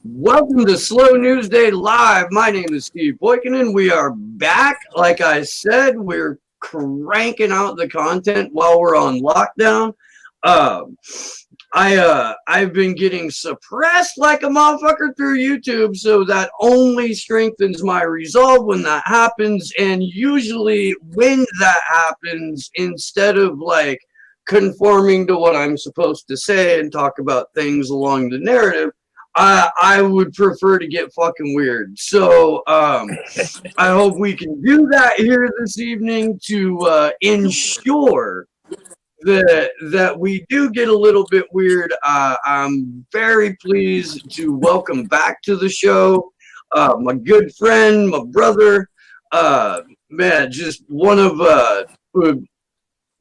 Welcome to Slow News Day Live. My name is Steve Boykinen. We are back. Like I said, we're cranking out the content while we're on lockdown. Um, I've been getting suppressed like a motherfucker through YouTube, so that only strengthens my resolve when that happens. And usually, when that happens, instead of like conforming to what I'm supposed to say and talk about things along the narrative, I would prefer to get fucking weird. So I hope we can do that here this evening to ensure that we do get a little bit weird. I'm very pleased to welcome back to the show my good friend, my brother, man, just one of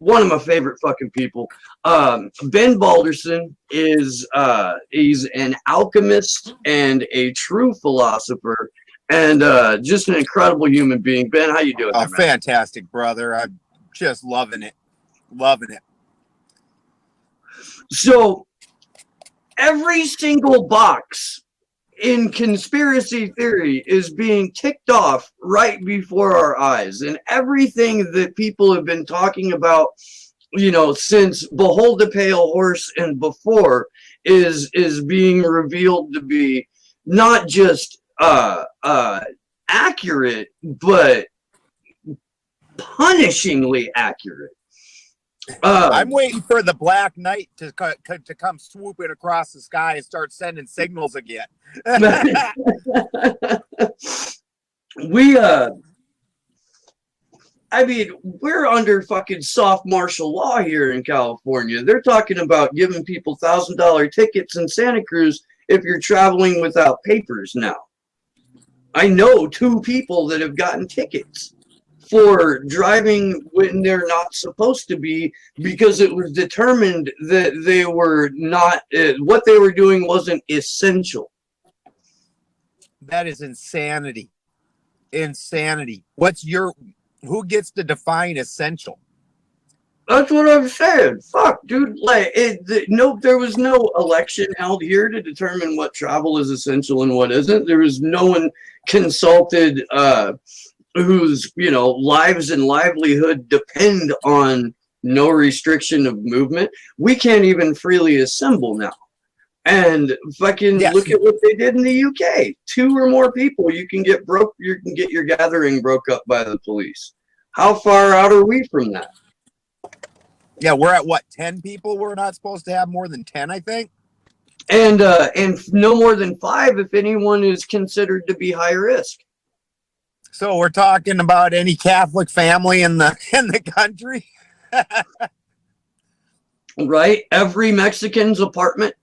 my favorite fucking people. Ben Balderson is he's an alchemist and a true philosopher, and just an incredible human being. Ben, how you doing? Oh, fantastic, brother! I'm just loving it, loving it. So every single box in conspiracy theory is being ticked off right before our eyes, and everything that people have been talking about, you know, since Behold the Pale Horse and before, is being revealed to be not just accurate, but punishingly accurate. I'm waiting for the Black Knight to come swooping across the sky and start sending signals again. we I mean, we're under fucking soft martial law here in California. They're talking about giving people $1,000 tickets in Santa Cruz if you're traveling without papers now. I know two people that have gotten tickets for driving when they're not supposed to be, because it was determined that they were not, what they were doing wasn't essential. That is insanity. Insanity. Who gets to define essential? That's what I'm saying. Fuck, dude. Like, there was no election held here to determine what travel is essential and what isn't. There was no one consulted whose, you know, lives and livelihood depend on no restriction of movement. We can't even freely assemble now. And fucking Yes. Look at what they did in the UK. 2 or more people, you can get your gathering broke up by the police. How far out are we from that? Yeah, we're at what, 10 people? We're not supposed to have more than 10, I think. And no more than 5 if anyone is considered to be high risk. So we're talking about any Catholic family in the country. Right? Every Mexican's apartment.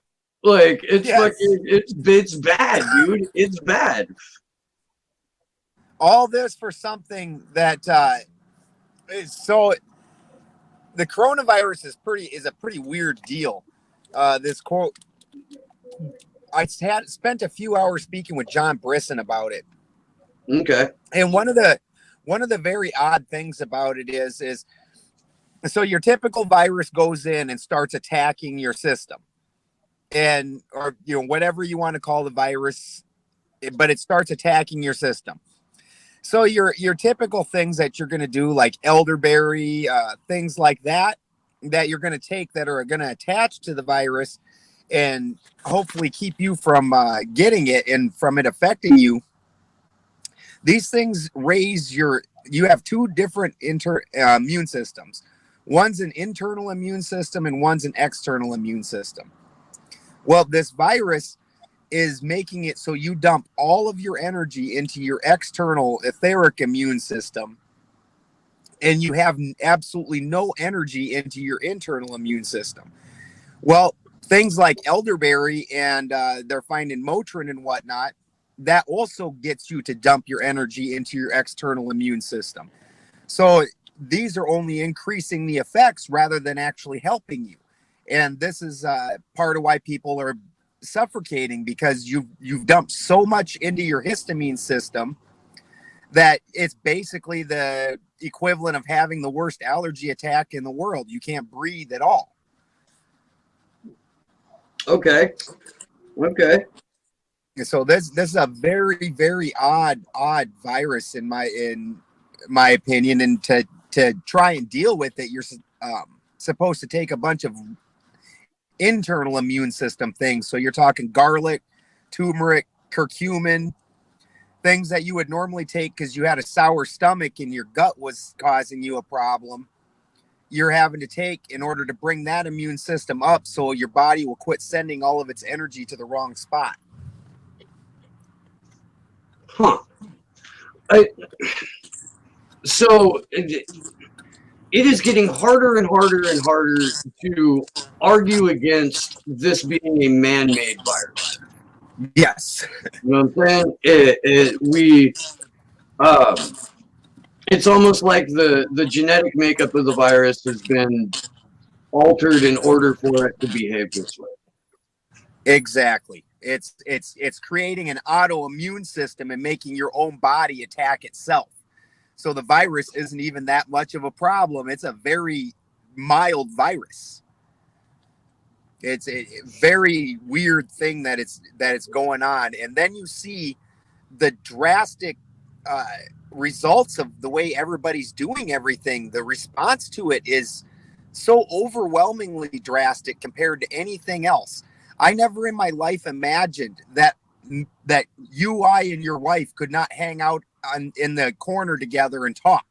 Like, it's Yes. fucking, it's bad, dude. It's bad. All this for something that is so. The coronavirus is a pretty weird deal. This quote, I spent a few hours speaking with John Brisson about it. Okay. And one of the very odd things about it is so your typical virus goes in and starts attacking your system, and or you know whatever you want to call the virus, but it starts attacking your system. So your typical things that you're going to do, like elderberry, things like that you're going to take that are going to attach to the virus and hopefully keep you from getting it and from it affecting you. These things you have 2 different immune systems. One's an internal immune system and one's an external immune system. Well, this virus is making it so you dump all of your energy into your external etheric immune system, and you have absolutely no energy into your internal immune system. Well, things like elderberry and they're finding Motrin and whatnot, that also gets you to dump your energy into your external immune system. So these are only increasing the effects rather than actually helping you. And this is part of why people are suffocating, because you've dumped so much into your histamine system that it's basically the equivalent of having the worst allergy attack in the world. You can't breathe at all. Okay. So this is a very, very odd virus in my opinion. And to try and deal with it, you're supposed to take a bunch of internal immune system things. So you're talking garlic, turmeric, curcumin, things that you would normally take because you had a sour stomach and your gut was causing you a problem. You're having to take in order to bring that immune system up so your body will quit sending all of its energy to the wrong spot. Huh. So it is getting harder and harder and harder to argue against this being a man-made virus. Yes. You know what I'm saying? It's almost like the genetic makeup of the virus has been altered in order for it to behave this way. Exactly. It's creating an autoimmune system and making your own body attack itself. So the virus isn't even that much of a problem. It's a very mild virus. It's a very weird thing that it's going on. And then you see the drastic results of the way everybody's doing everything. The response to it is so overwhelmingly drastic compared to anything else. I never in my life imagined that you, I, and your wife could not hang out in the corner together and talk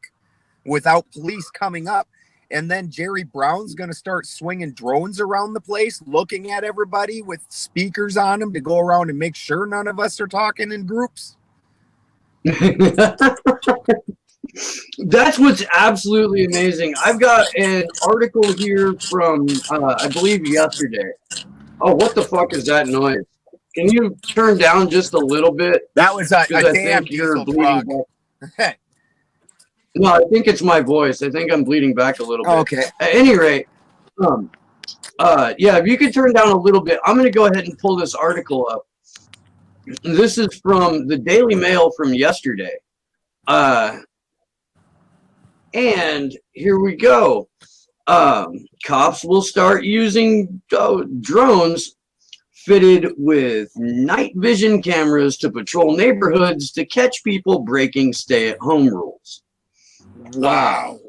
without police coming up. And then Jerry Brown's going to start swinging drones around the place, looking at everybody with speakers on them to go around and make sure none of us are talking in groups. That's what's absolutely amazing. I've got an article here from, I believe, yesterday. Oh, what the fuck is that noise? Can you turn down just a little bit? That was a I damn think you're diesel bleeding truck. back. No, I think it's my voice. I think I'm bleeding back a little bit. Okay. At any rate, yeah, if you could turn down a little bit, I'm going to go ahead and pull this article up. This is from the Daily Mail from yesterday. And here we go. Cops will start using drones fitted with night vision cameras to patrol neighborhoods to catch people breaking stay-at-home rules. Wow.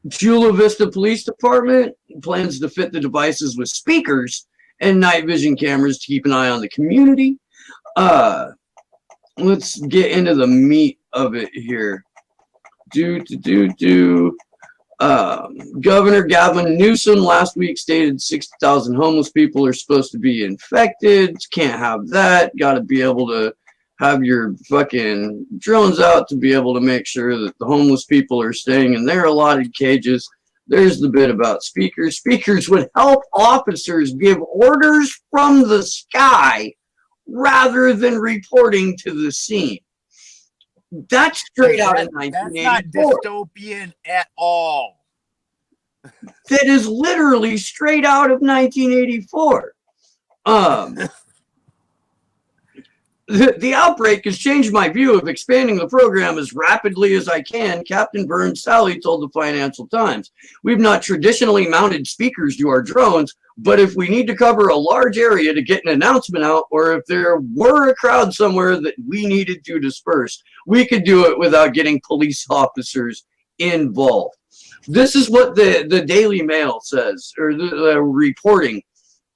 Chula Vista Police Department plans to fit the devices with speakers and night vision cameras to keep an eye on the community. Let's get into the meat of it here. Governor Gavin Newsom last week stated 60,000 homeless people are supposed to be infected. Can't have that. Got to be able to have your fucking drones out to be able to make sure that the homeless people are staying in their allotted cages. There's the bit about speakers. Speakers would help officers give orders from the sky rather than reporting to the scene. That's straight out of 1984. That's not dystopian at all. That is literally straight out of 1984. The outbreak has changed my view of expanding the program as rapidly as I can, Captain Burns Sally told the Financial Times. We've not traditionally mounted speakers to our drones, but if we need to cover a large area to get an announcement out, or if there were a crowd somewhere that we needed to disperse, we could do it without getting police officers involved. This is what the Daily Mail says, or the reporting.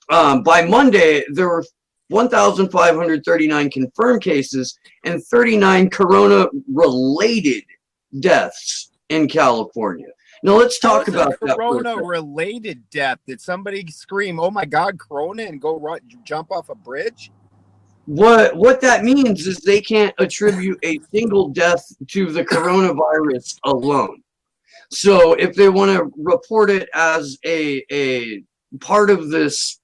By Monday, there were 1,539 confirmed cases and 39 corona-related deaths in California. Now let's talk about that. Corona-related death. Did somebody scream, "Oh my God, corona," and go jump off a bridge? What that means is they can't attribute a single death to the coronavirus alone. So if they want to report it as a part of this,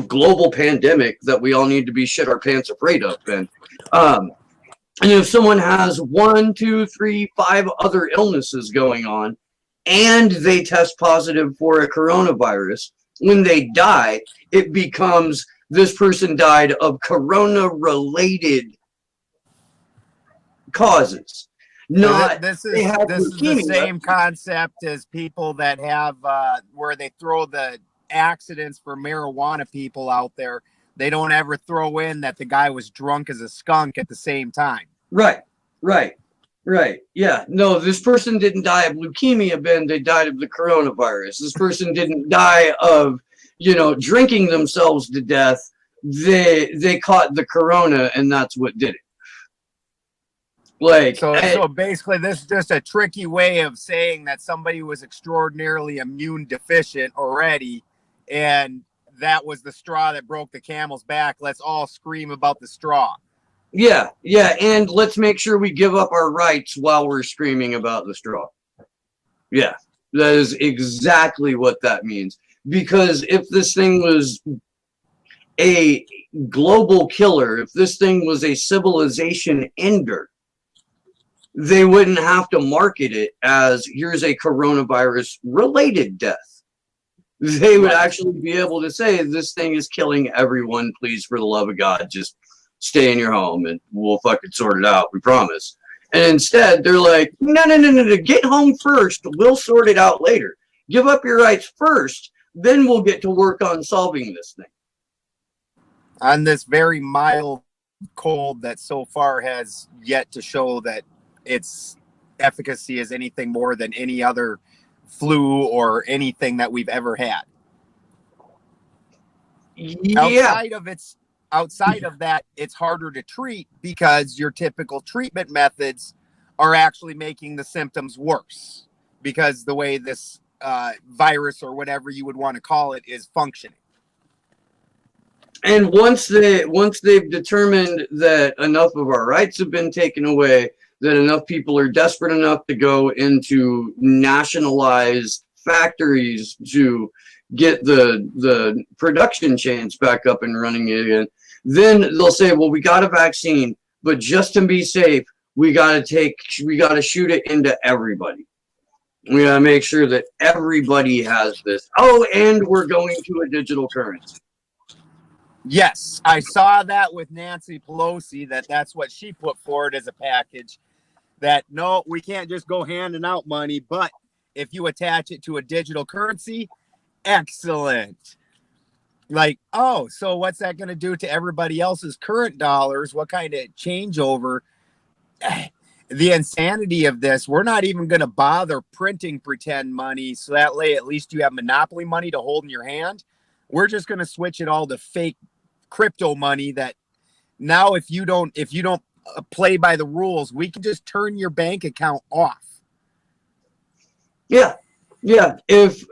global pandemic that we all need to be shit our pants afraid of, then, and if someone has 1, 2, 3, 5 other illnesses going on, and they test positive for a coronavirus, when they die, it becomes this person died of corona-related causes. Not this is the same concept as people that have where they throw the accidents for marijuana people out there. They don't ever throw in that the guy was drunk as a skunk at the same time. Right, right, right. Yeah, no, this person didn't die of leukemia, Ben. They died of the coronavirus. This person didn't die of, drinking themselves to death. They caught the corona, and that's what did it. Like, so basically, this is just a tricky way of saying that somebody was extraordinarily immune deficient already, and that was the straw that broke the camel's back. Let's all scream about the straw. Yeah, and let's make sure we give up our rights while we're screaming about the straw. Yeah, that is exactly what that means. Because if this thing was a global killer, if this thing was a civilization ender, they wouldn't have to market it as here's a coronavirus related death. They would actually be able to say this thing is killing everyone. Please, for the love of God, just stay in your home and we'll fucking sort it out. We promise. And instead, they're like, no, get home first. We'll sort it out later. Give up your rights first. Then we'll get to work on solving this thing. On this very mild cold that so far has yet to show that its efficacy is anything more than any other flu or anything that we've ever had. Yeah. Outside of that, it's harder to treat because your typical treatment methods are actually making the symptoms worse because the way this virus or whatever you would want to call it is functioning. And once they've determined that enough of our rights have been taken away, that enough people are desperate enough to go into nationalized factories to get the production chains back up and running again, then they'll say, well, we got a vaccine, but just to be safe, we got to shoot it into everybody. We got to make sure that everybody has this. Oh, and we're going to a digital currency. Yes, I saw that with Nancy Pelosi, that's what she put forward as a package, that no, we can't just go handing out money, but if you attach it to a digital currency, excellent. Like, oh, so what's that going to do to everybody else's current dollars? What kind of changeover? The insanity of this, we're not even going to bother printing pretend money so that way at least you have monopoly money to hold in your hand. We're just going to switch it all to fake crypto money that now if you don't play by the rules, we can just turn your bank account off. Yeah. If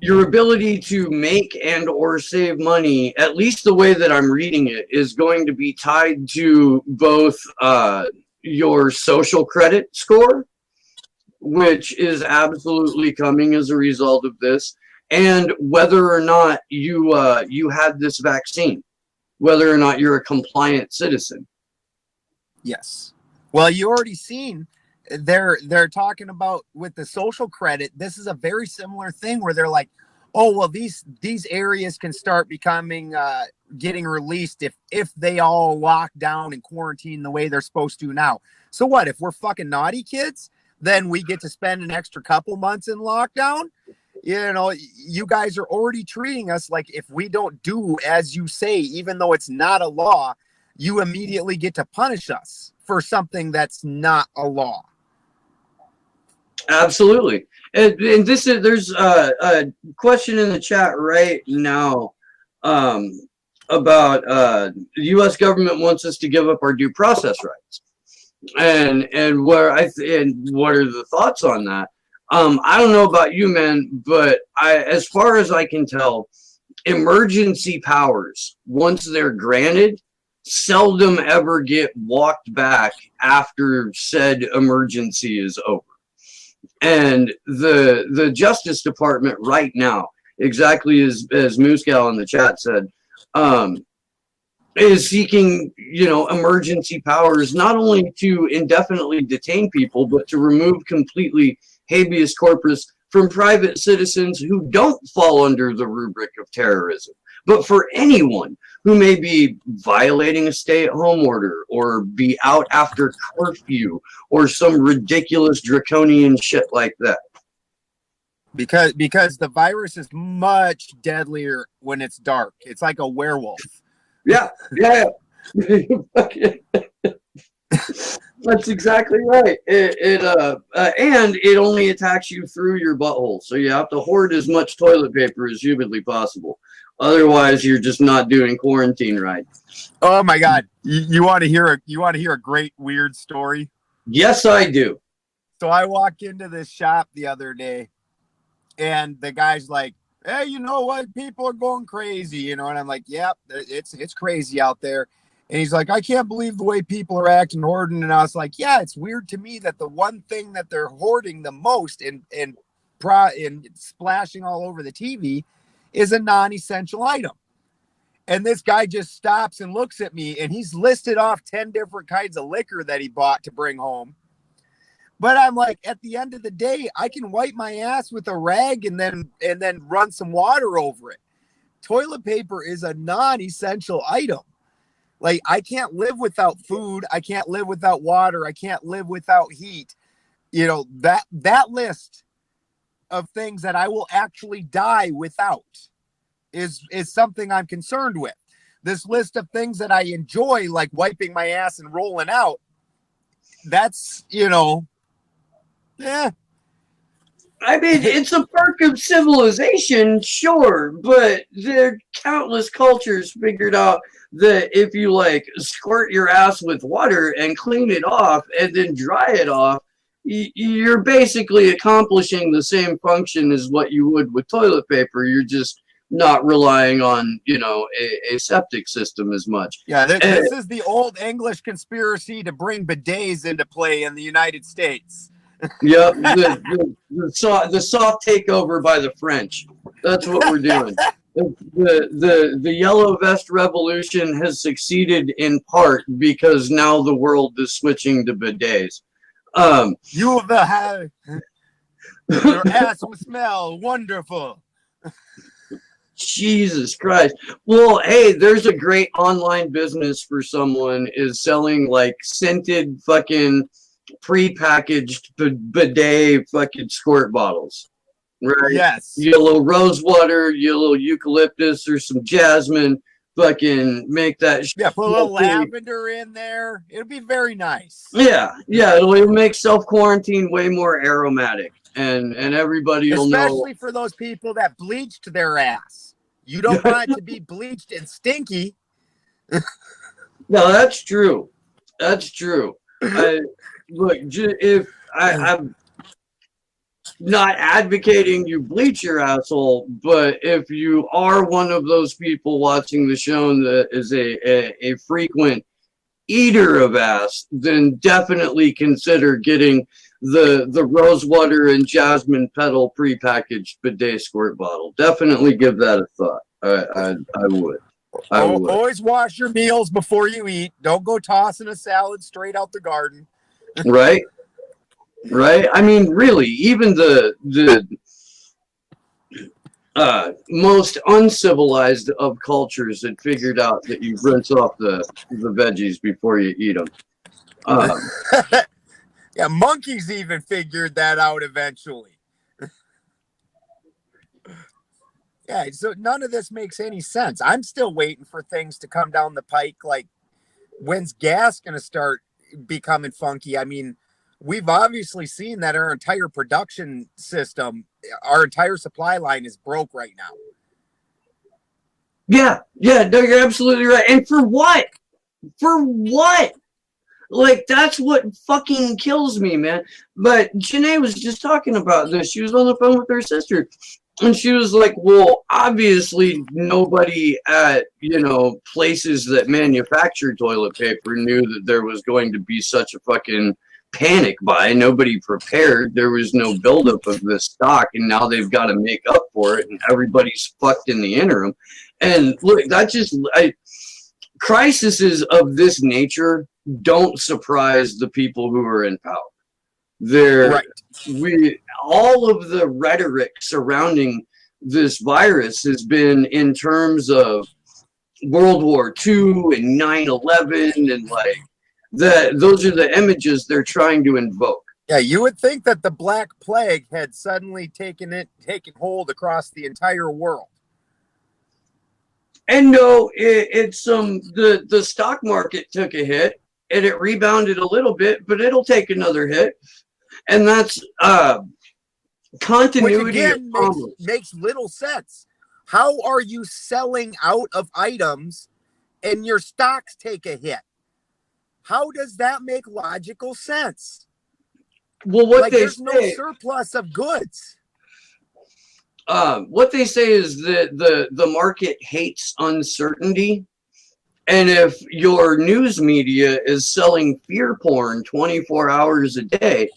your ability to make and or save money, at least the way that I'm reading it, is going to be tied to both your social credit score, which is absolutely coming as a result of this, and whether or not you had this vaccine, whether or not you're a compliant citizen. Yes. Well, you already seen they're talking about with the social credit. This is a very similar thing where they're like, oh, well, these areas can start becoming getting released if they all lock down and quarantine the way they're supposed to now. So what if we're fucking naughty kids? Then we get to spend an extra couple months in lockdown. You know, you guys are already treating us like if we don't do as you say, even though it's not a law, you immediately get to punish us for something that's not a law. Absolutely. And this is, there's a question in the chat right now about the U.S. government wants us to give up our due process rights. And what are the thoughts on that? I don't know about you, man, but as far as I can tell, emergency powers, once they're granted, seldom ever get walked back after said emergency is over. And the Justice Department right now, exactly as Moose Gal in the chat said, is seeking, emergency powers, not only to indefinitely detain people, but to remove completely habeas corpus from private citizens who don't fall under the rubric of terrorism, but for anyone who may be violating a stay-at-home order or be out after curfew or some ridiculous draconian shit like that. Because the virus is much deadlier when it's dark. It's like a werewolf. Yeah. That's exactly right. And it only attacks you through your butthole, so you have to hoard as much toilet paper as humanly possible. Otherwise, you're just not doing quarantine right. Oh my God! You want to hear a great weird story? Yes, I do. So I walked into this shop the other day, and the guy's like, "Hey, you know what? People are going crazy, you know." And I'm like, "Yep, it's crazy out there." And he's like, "I can't believe the way people are acting hoarding." And I was like, "Yeah, it's weird to me that the one thing that they're hoarding the most and splashing all over the TV is a non-essential item." And this guy just stops and looks at me, and he's listed off 10 different kinds of liquor that he bought to bring home. But I'm like, at the end of the day, I can wipe my ass with a rag and then run some water over it. Toilet paper is a non-essential item. Like, I can't live without food. I can't live without water. I can't live without heat. You know, that list of things that I will actually die without is something I'm concerned with. This list of things that I enjoy, like wiping my ass and rolling out, that's, yeah. I mean, it's a perk of civilization, sure, but there are countless cultures figured out that if you like squirt your ass with water and clean it off and then dry it off, you're basically accomplishing the same function as what you would with toilet paper. You're just not relying on, a septic system as much. Yeah, this is the old English conspiracy to bring bidets into play in the United States. Yep, the soft takeover by the French. That's what we're doing. The yellow vest revolution has succeeded in part because now the world is switching to bidets. You will have your ass will smell wonderful. Jesus Christ. Well, hey, there's a great online business for someone is selling like scented fucking pre-packaged bidet fucking squirt bottles. Right? Yes. You get a little rose water, you get a little eucalyptus or some jasmine, fucking make that put a little lavender in there. It'll be very nice. Yeah, it'll make self-quarantine way more aromatic. And everybody will know. Especially for those people that bleached their ass. You don't want it to be bleached and stinky. No, that's true. That's true. Look, if I'm not advocating you bleach your asshole, but if you are one of those people watching the show that is a frequent eater of ass, then definitely consider getting the rose water and jasmine petal prepackaged bidet squirt bottle. Definitely give that a thought. I would. Always wash your meals before you eat. Don't go tossing a salad straight out the garden. Right. I mean, really, even the most uncivilized of cultures had figured out that you rinse off the veggies before you eat them. Yeah, monkeys even figured that out eventually. Yeah, so none of this makes any sense. I'm still waiting for things to come down the pike. Like, when's gas going to start becoming funky? I mean, we've obviously seen that our entire production system, our entire supply line is broke right now. Yeah, no, you're absolutely right. And for what? For what? Like, that's what fucking kills me, man. But Janae was just talking about this. She was on the phone with her sister. And she was like, well, obviously nobody at, places that manufacture toilet paper knew that there was going to be such a fucking panic buy. Nobody prepared. There was no buildup of this stock. And now they've got to make up for it. And everybody's fucked in the interim. And look, crises of this nature don't surprise the people who are in power. All of the rhetoric surrounding this virus has been in terms of World War II and 9/11 and like that. Those are the images they're trying to invoke. Yeah, you would think that the Black Plague had suddenly taken hold across the entire world. And no, it's the stock market took a hit and it rebounded a little bit, but it'll take another hit, and that's Which continuity of again commerce. makes little sense. How are you selling out of items and your stocks take a hit? How does that make logical sense? Well, There's no surplus of goods. What they say is that the market hates uncertainty, and if your news media is selling fear porn 24 hours a day,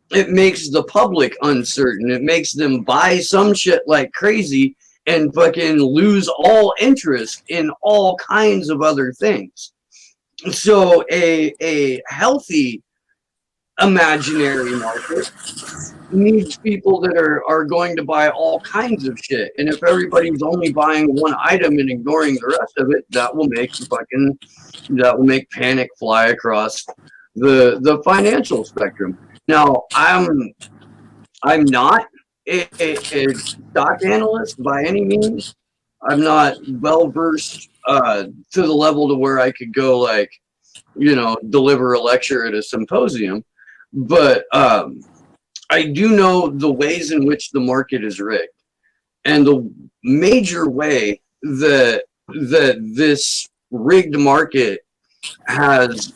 it makes the public uncertain. It makes them buy some shit like crazy and fucking lose all interest in all kinds of other things. So a healthy imaginary market needs people that are going to buy all kinds of shit. And if everybody's only buying one item and ignoring the rest of it, that will make panic fly across the financial spectrum. Now, I'm not a stock analyst by any means. I'm not well versed to the level to where I could go deliver a lecture at a symposium, but I do know the ways in which the market is rigged, and the major way that this rigged market has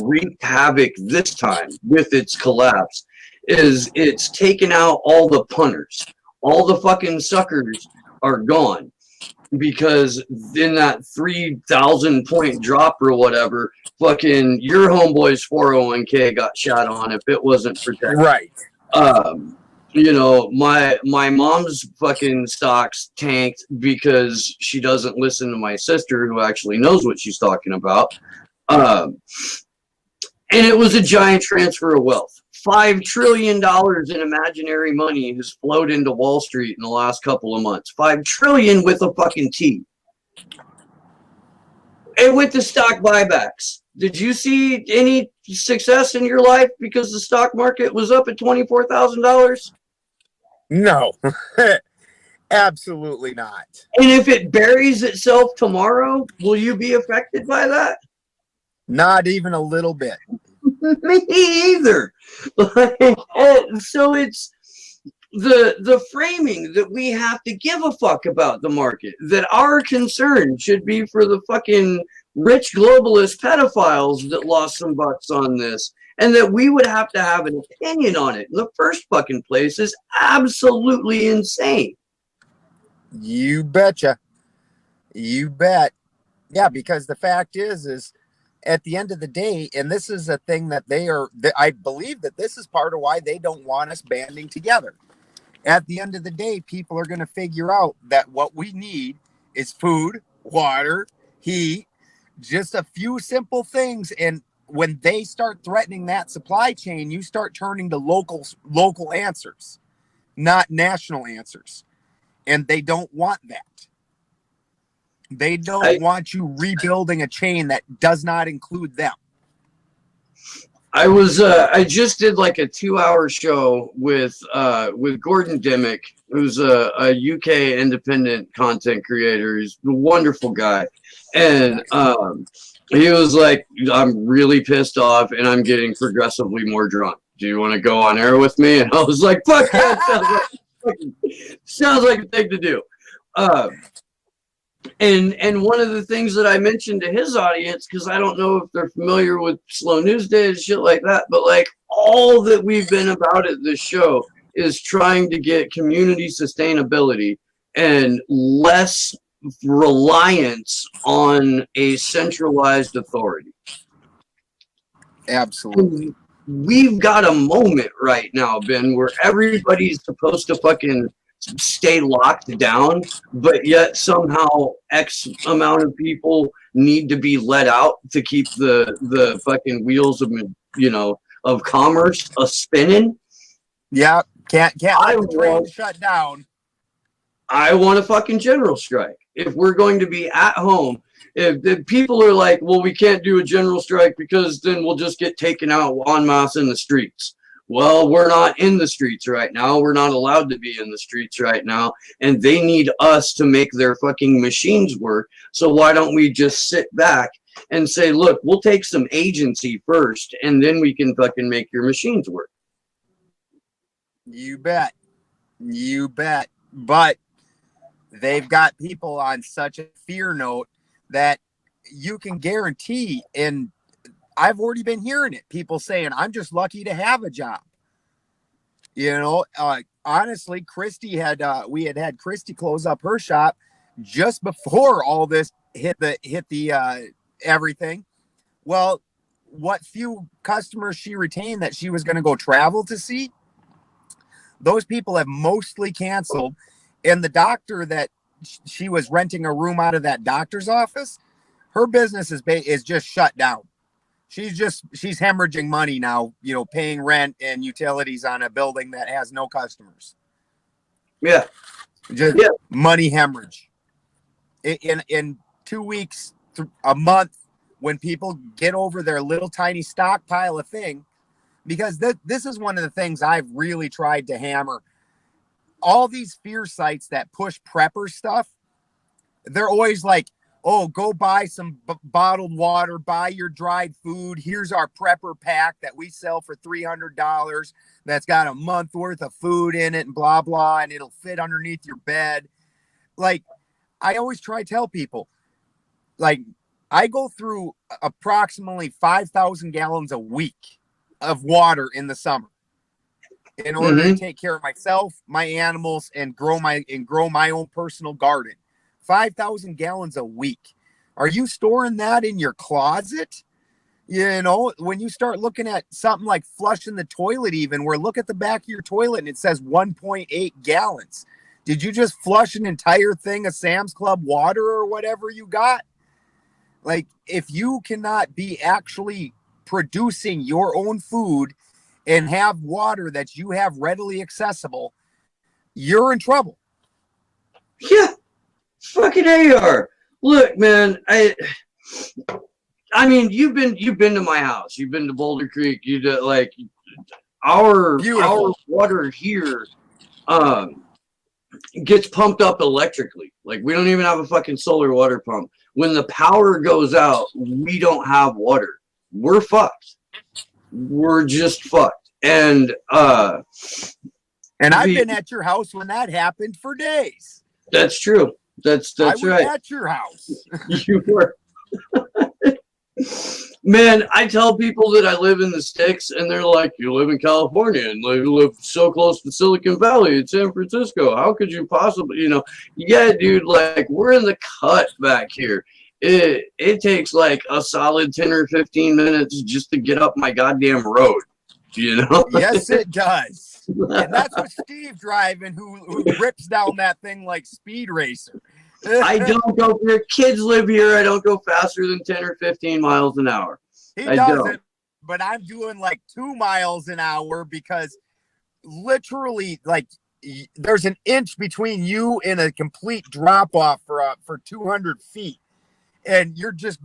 wreaked havoc this time with its collapse is it's taken out all the punters. All the fucking suckers are gone, because in that 3,000 point drop or whatever, fucking your homeboy's 401k got shot on if it wasn't protected. Right. My mom's fucking stocks tanked because she doesn't listen to my sister, who actually knows what she's talking about. And it was a giant transfer of wealth. $5 trillion in imaginary money has flowed into Wall Street in the last couple of months. $5 trillion with a fucking T. And with the stock buybacks, did you see any success in your life because the stock market was up at $24,000? No, absolutely not. And if it buries itself tomorrow, will you be affected by that? Not even a little bit. Me either. So it's the framing that we have to give a fuck about the market, that our concern should be for the fucking rich globalist pedophiles that lost some bucks on this, and that we would have to have an opinion on it in the first fucking place is absolutely insane. You betcha. You bet. Yeah, because the fact is at the end of the day, and this is a thing that I believe that this is part of why they don't want us banding together. At the end of the day, people are going to figure out that what we need is food, water, heat, just a few simple things. And when they start threatening that supply chain, you start turning to local answers, not national answers. And they don't want that. They don't want you rebuilding a chain that does not include them. I just did like a 2-hour show with Gordon Dimmick, who's a UK independent content creator. He's a wonderful guy. And he was like, I'm really pissed off and I'm getting progressively more drunk. Do you want to go on air with me? And I was like, fuck yeah, sounds like a thing to do. And one of the things that I mentioned to his audience, because I don't know if they're familiar with Slow News Days, shit like that, but like all that we've been about at this show is trying to get community sustainability and less reliance on a centralized authority. Absolutely. We've got a moment right now, Ben, where everybody's supposed to fucking stay locked down, but yet somehow X amount of people need to be let out to keep the fucking wheels of commerce spinning. Yeah, can't let the train shut down. I want a fucking general strike. If we're going to be at home, if people are like, well, we can't do a general strike because then we'll just get taken out en masse in the streets. Well, we're not in the streets right now. We're not allowed to be in the streets right now. And they need us to make their fucking machines work. So why don't we just sit back and say, look, we'll take some agency first, and then we can fucking make your machines work. You bet. You bet. But they've got people on such a fear note that you can guarantee, and I've already been hearing it, people saying, I'm just lucky to have a job. Honestly, Christy we had Christy close up her shop just before all this hit the everything. Well, what few customers she retained that she was going to go travel to see, those people have mostly canceled. And the doctor that she was renting a room out of, that doctor's office, her business is just shut down. She's hemorrhaging money now, paying rent and utilities on a building that has no customers. Yeah. Just money hemorrhage. In 2 weeks, a month, when people get over their little tiny stockpile of thing, because this is one of the things I've really tried to hammer. All these fear sites that push prepper stuff, they're always like, oh, go buy some bottled water, buy your dried food. Here's our prepper pack that we sell for $300 that's got a month worth of food in it and blah, blah, and it'll fit underneath your bed. Like, I always try to tell people, like, I go through approximately 5,000 gallons a week of water in the summer in order to take care of myself, my animals, and grow my own personal garden. 5,000 gallons a week. Are you storing that in your closet? When you start looking at something like flushing the toilet, even where look at the back of your toilet and it says 1.8 gallons. Did you just flush an entire thing of Sam's Club water or whatever you got? Like, if you cannot be actually producing your own food and have water that you have readily accessible, you're in trouble. Yeah. Fucking AR. Look, man, I mean, you've been to my house. You've been to Boulder Creek. You did, like, our water here gets pumped up electrically. Like, we don't even have a fucking solar water pump. When the power goes out, we don't have water. We're fucked. We're just fucked. And I've been at your house when that happened for days. That's true. That's I was right. at your house. You were. Man, I tell people that I live in the sticks, and they're like, you live in California and you live so close to Silicon Valley in San Francisco. How could you possibly, Yeah, dude, like, we're in the cut back here. It takes like a solid 10 or 15 minutes just to get up my goddamn road, Yes, it does. And that's what Steve driving, who rips down that thing like Speed Racer. I don't go, your kids live here. I don't go faster than 10 or 15 miles an hour. He doesn't, but I'm doing like 2 miles an hour because literally, like, there's an inch between you and a complete drop off for 200 feet. And you're just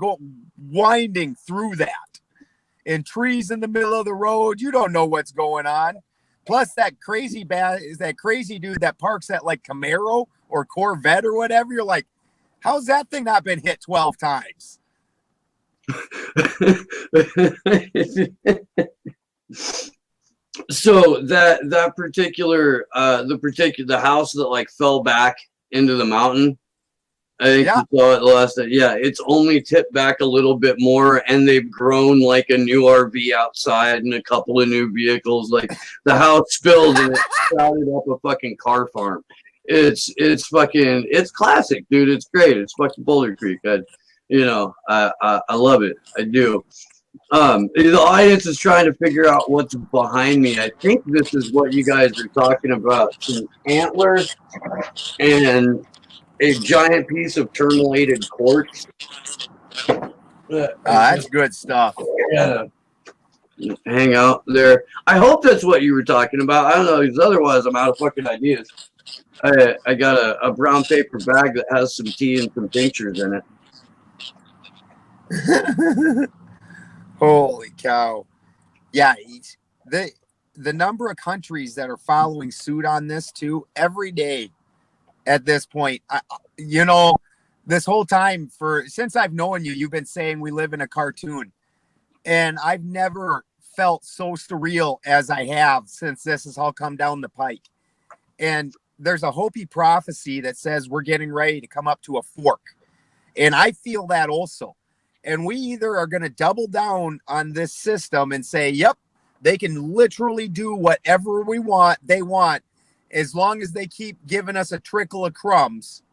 winding through that. And trees in the middle of the road. You don't know what's going on. Plus, that crazy dude that parks at like Camaro or Corvette or whatever. You're like, how's that thing not been hit 12 times? So that particular the house that like fell back into the mountain, I think you saw it the last time. Yeah, it's only tipped back a little bit more, and they've grown like a new RV outside and a couple of new vehicles. Like, the house spilled and it sprouted up a fucking car farm. It's classic, dude. It's great. It's fucking Boulder Creek. I love it. I do. The audience is trying to figure out what's behind me. I think this is what you guys are talking about: some antlers and a giant piece of terminated quartz. That's good stuff. Yeah. Hang out there. I hope that's what you were talking about. I don't know, because otherwise I'm out of fucking ideas. I got a brown paper bag that has some tea and some tinctures in it. Holy cow. Yeah, the number of countries that are following suit on this too, every day at this point, this whole time since I've known you, you've been saying we live in a cartoon, and I've never felt so surreal as I have since this has all come down the pike. And there's a Hopi prophecy that says we're getting ready to come up to a fork. And I feel that also. And we either are going to double down on this system and say, yep, they can literally do whatever they want, as long as they keep giving us a trickle of crumbs.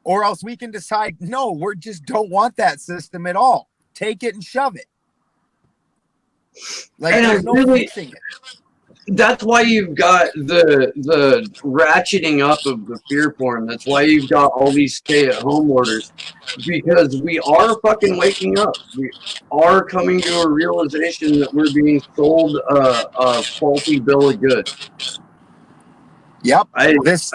Or else we can decide, no, we just don't want that system at all. Take it and shove it. Like, and there's no fixing it. That's why you've got the ratcheting up of the fear porn. That's why you've got all these stay-at-home orders, because we are fucking waking up. We are coming to a realization that we're being sold a faulty bill of goods. Yep. This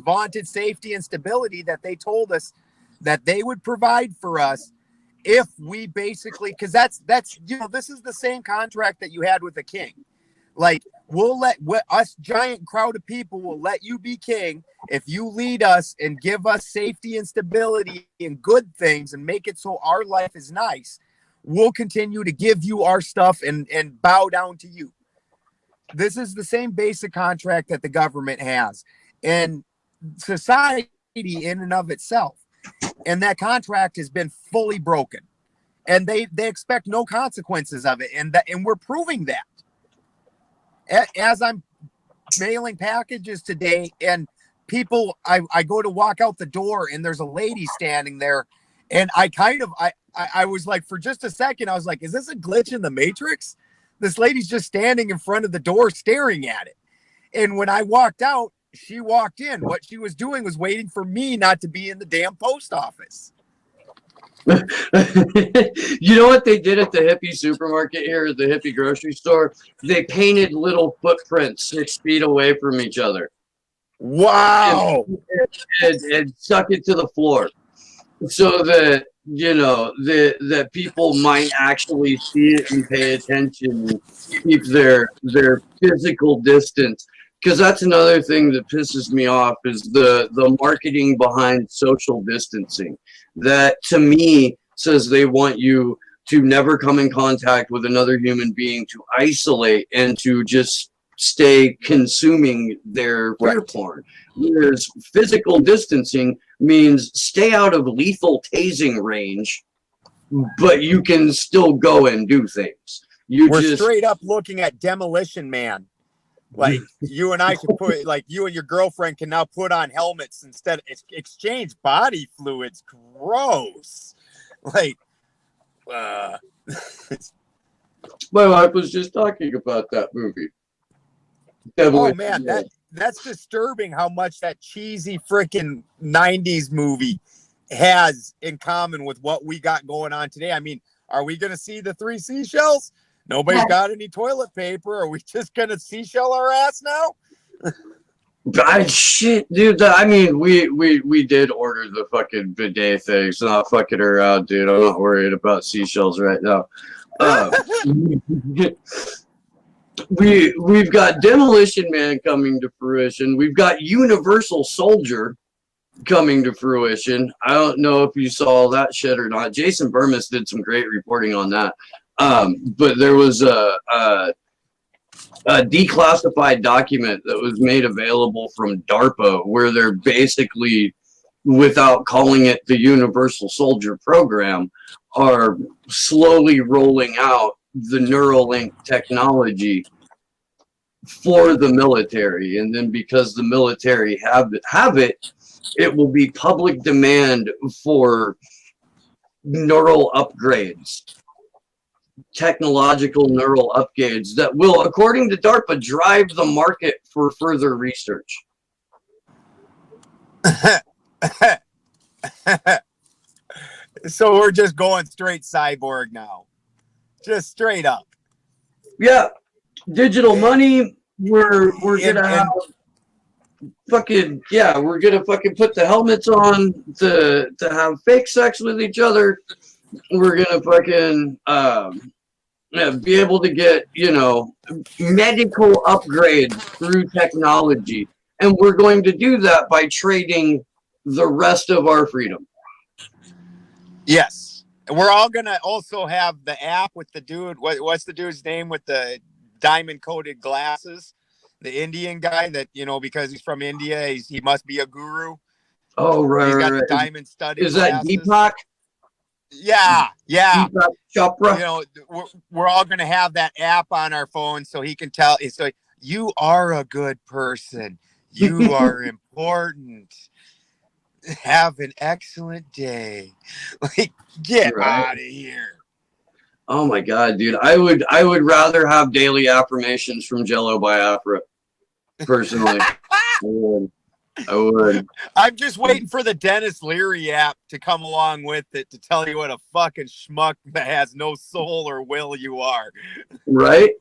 vaunted safety and stability that they told us that they would provide for us if we basically, because that's this is the same contract that you had with the king. Like, we'll us giant crowd of people will let you be king if you lead us and give us safety and stability and good things and make it so our life is nice. We'll continue to give you our stuff and bow down to you. This is the same basic contract that the government has, and society in and of itself. And that contract has been fully broken, and they expect no consequences of it. And we're proving that. As I'm mailing packages today, and people, I go to walk out the door, and there's a lady standing there, and I was like, for just a second, I was like, is this a glitch in the Matrix? This lady's just standing in front of the door staring at it. And when I walked out, she walked in. What she was doing was waiting for me not to be in the damn post office. You know what they did at the hippie supermarket here, at the hippie grocery store? They painted little footprints 6 feet away from each other. Wow. And stuck it to the floor, so that that people might actually see it and pay attention and keep their physical distance. Because that's another thing that pisses me off, is the marketing behind social distancing. That, to me, says they want you to never come in contact with another human being, to isolate, and to just stay consuming their fear porn. Whereas physical distancing means stay out of lethal tasing range, but you can still go and do things. We're straight up looking at Demolition Man. Like, you and I should you and your girlfriend can now put on helmets instead of exchange body fluids. Gross. Like, my wife was just talking about that movie. Oh man, that's disturbing how much that cheesy freaking 90s movie has in common with what we got going on today. I mean, are we going to see the 3 seashells? Nobody's got any toilet paper. Are we just going to seashell our ass now? Shit, dude. I mean, we did order the fucking bidet thing. So not fucking around, dude. I'm not worried about seashells right now. We've got Demolition Man coming to fruition. We've got Universal Soldier coming to fruition. I don't know if you saw that shit or not. Jason Burmis did some great reporting on that. But there was a declassified document that was made available from DARPA, where they're basically, without calling it the Universal Soldier program, are slowly rolling out the Neuralink technology for the military. And then because the military have it, it will be public demand for neural upgrades, technological neural upgrades that will, according to DARPA, drive the market for further research. So we're just going straight cyborg now. Just straight up. Yeah. Digital money, we're gonna have fucking, yeah, we're gonna fucking put the helmets on to have fake sex with each other. We're gonna fucking be able to get, medical upgrades through technology. And we're going to do that by trading the rest of our freedom. Yes. We're all going to also have the app with the dude. What's the dude's name with the diamond coated glasses? The Indian guy that, because he's from India, he must be a guru. Oh, right. He's got right. the diamond studded Is that glasses. Deepak? Yeah. Deepak Chopra? We're all going to have that app on our phone so he can tell. It's like, you are a good person. You are important. Have an excellent day. Like, get out of here. Oh my god, dude! I would rather have daily affirmations from Jello by Afra. Personally, I would. I'm just waiting for the Dennis Leary app to come along with it to tell you what a fucking schmuck that has no soul or will you are. Right.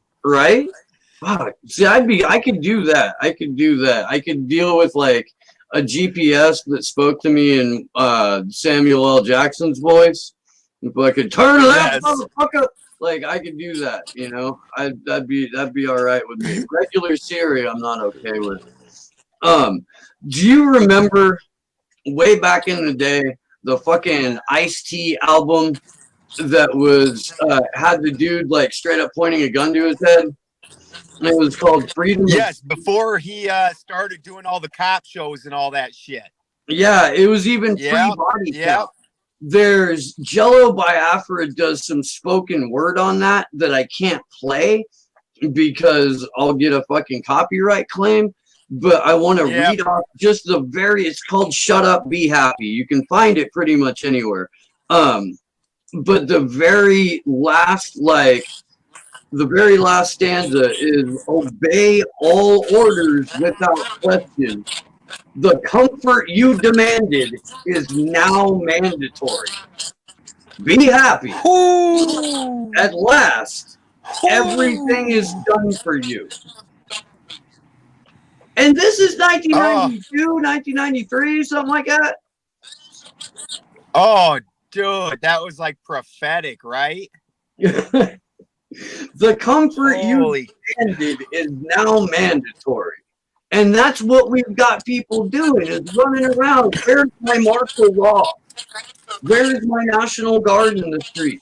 Fuck. See, I could do that. I could deal with like a GPS that spoke to me in Samuel L. Jackson's voice. If I could turn left, motherfucker. Like I could do that, that'd be all right with me. Regular Siri, I'm not okay with. Do you remember way back in the day the fucking Ice-T album that was had the dude like straight up pointing a gun to his head? And it was called Freedom. Yes, before he started doing all the cop shows and all that shit. Yeah, it was even pre-body count. There's Jello by Afra does some spoken word on that I can't play because I'll get a fucking copyright claim. But I want to read off just it's called Shut Up, Be Happy. You can find it pretty much anywhere. But the very last stanza is obey all orders without question. The comfort you demanded is now mandatory. Be happy. At last, everything is done for you. And this is 1992, 1993, something like that. Oh, dude, that was like prophetic, right? The comfort you demanded is now mandatory. And that's what we've got people doing, is running around. Where's my martial law? Where's my National Guard in the street?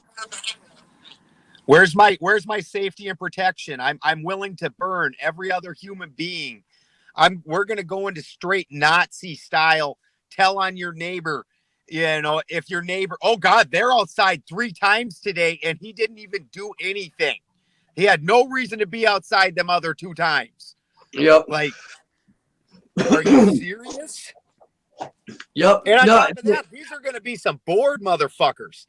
Where's my safety and protection? I'm willing to burn every other human being. We're gonna go into straight Nazi style. Tell on your neighbor, if your neighbor, oh God, they're outside 3 times today and he didn't even do anything. He had no reason to be outside them other 2 times. Yep. Like, are you serious? Yep. And on top of that, these are going to be some bored motherfuckers.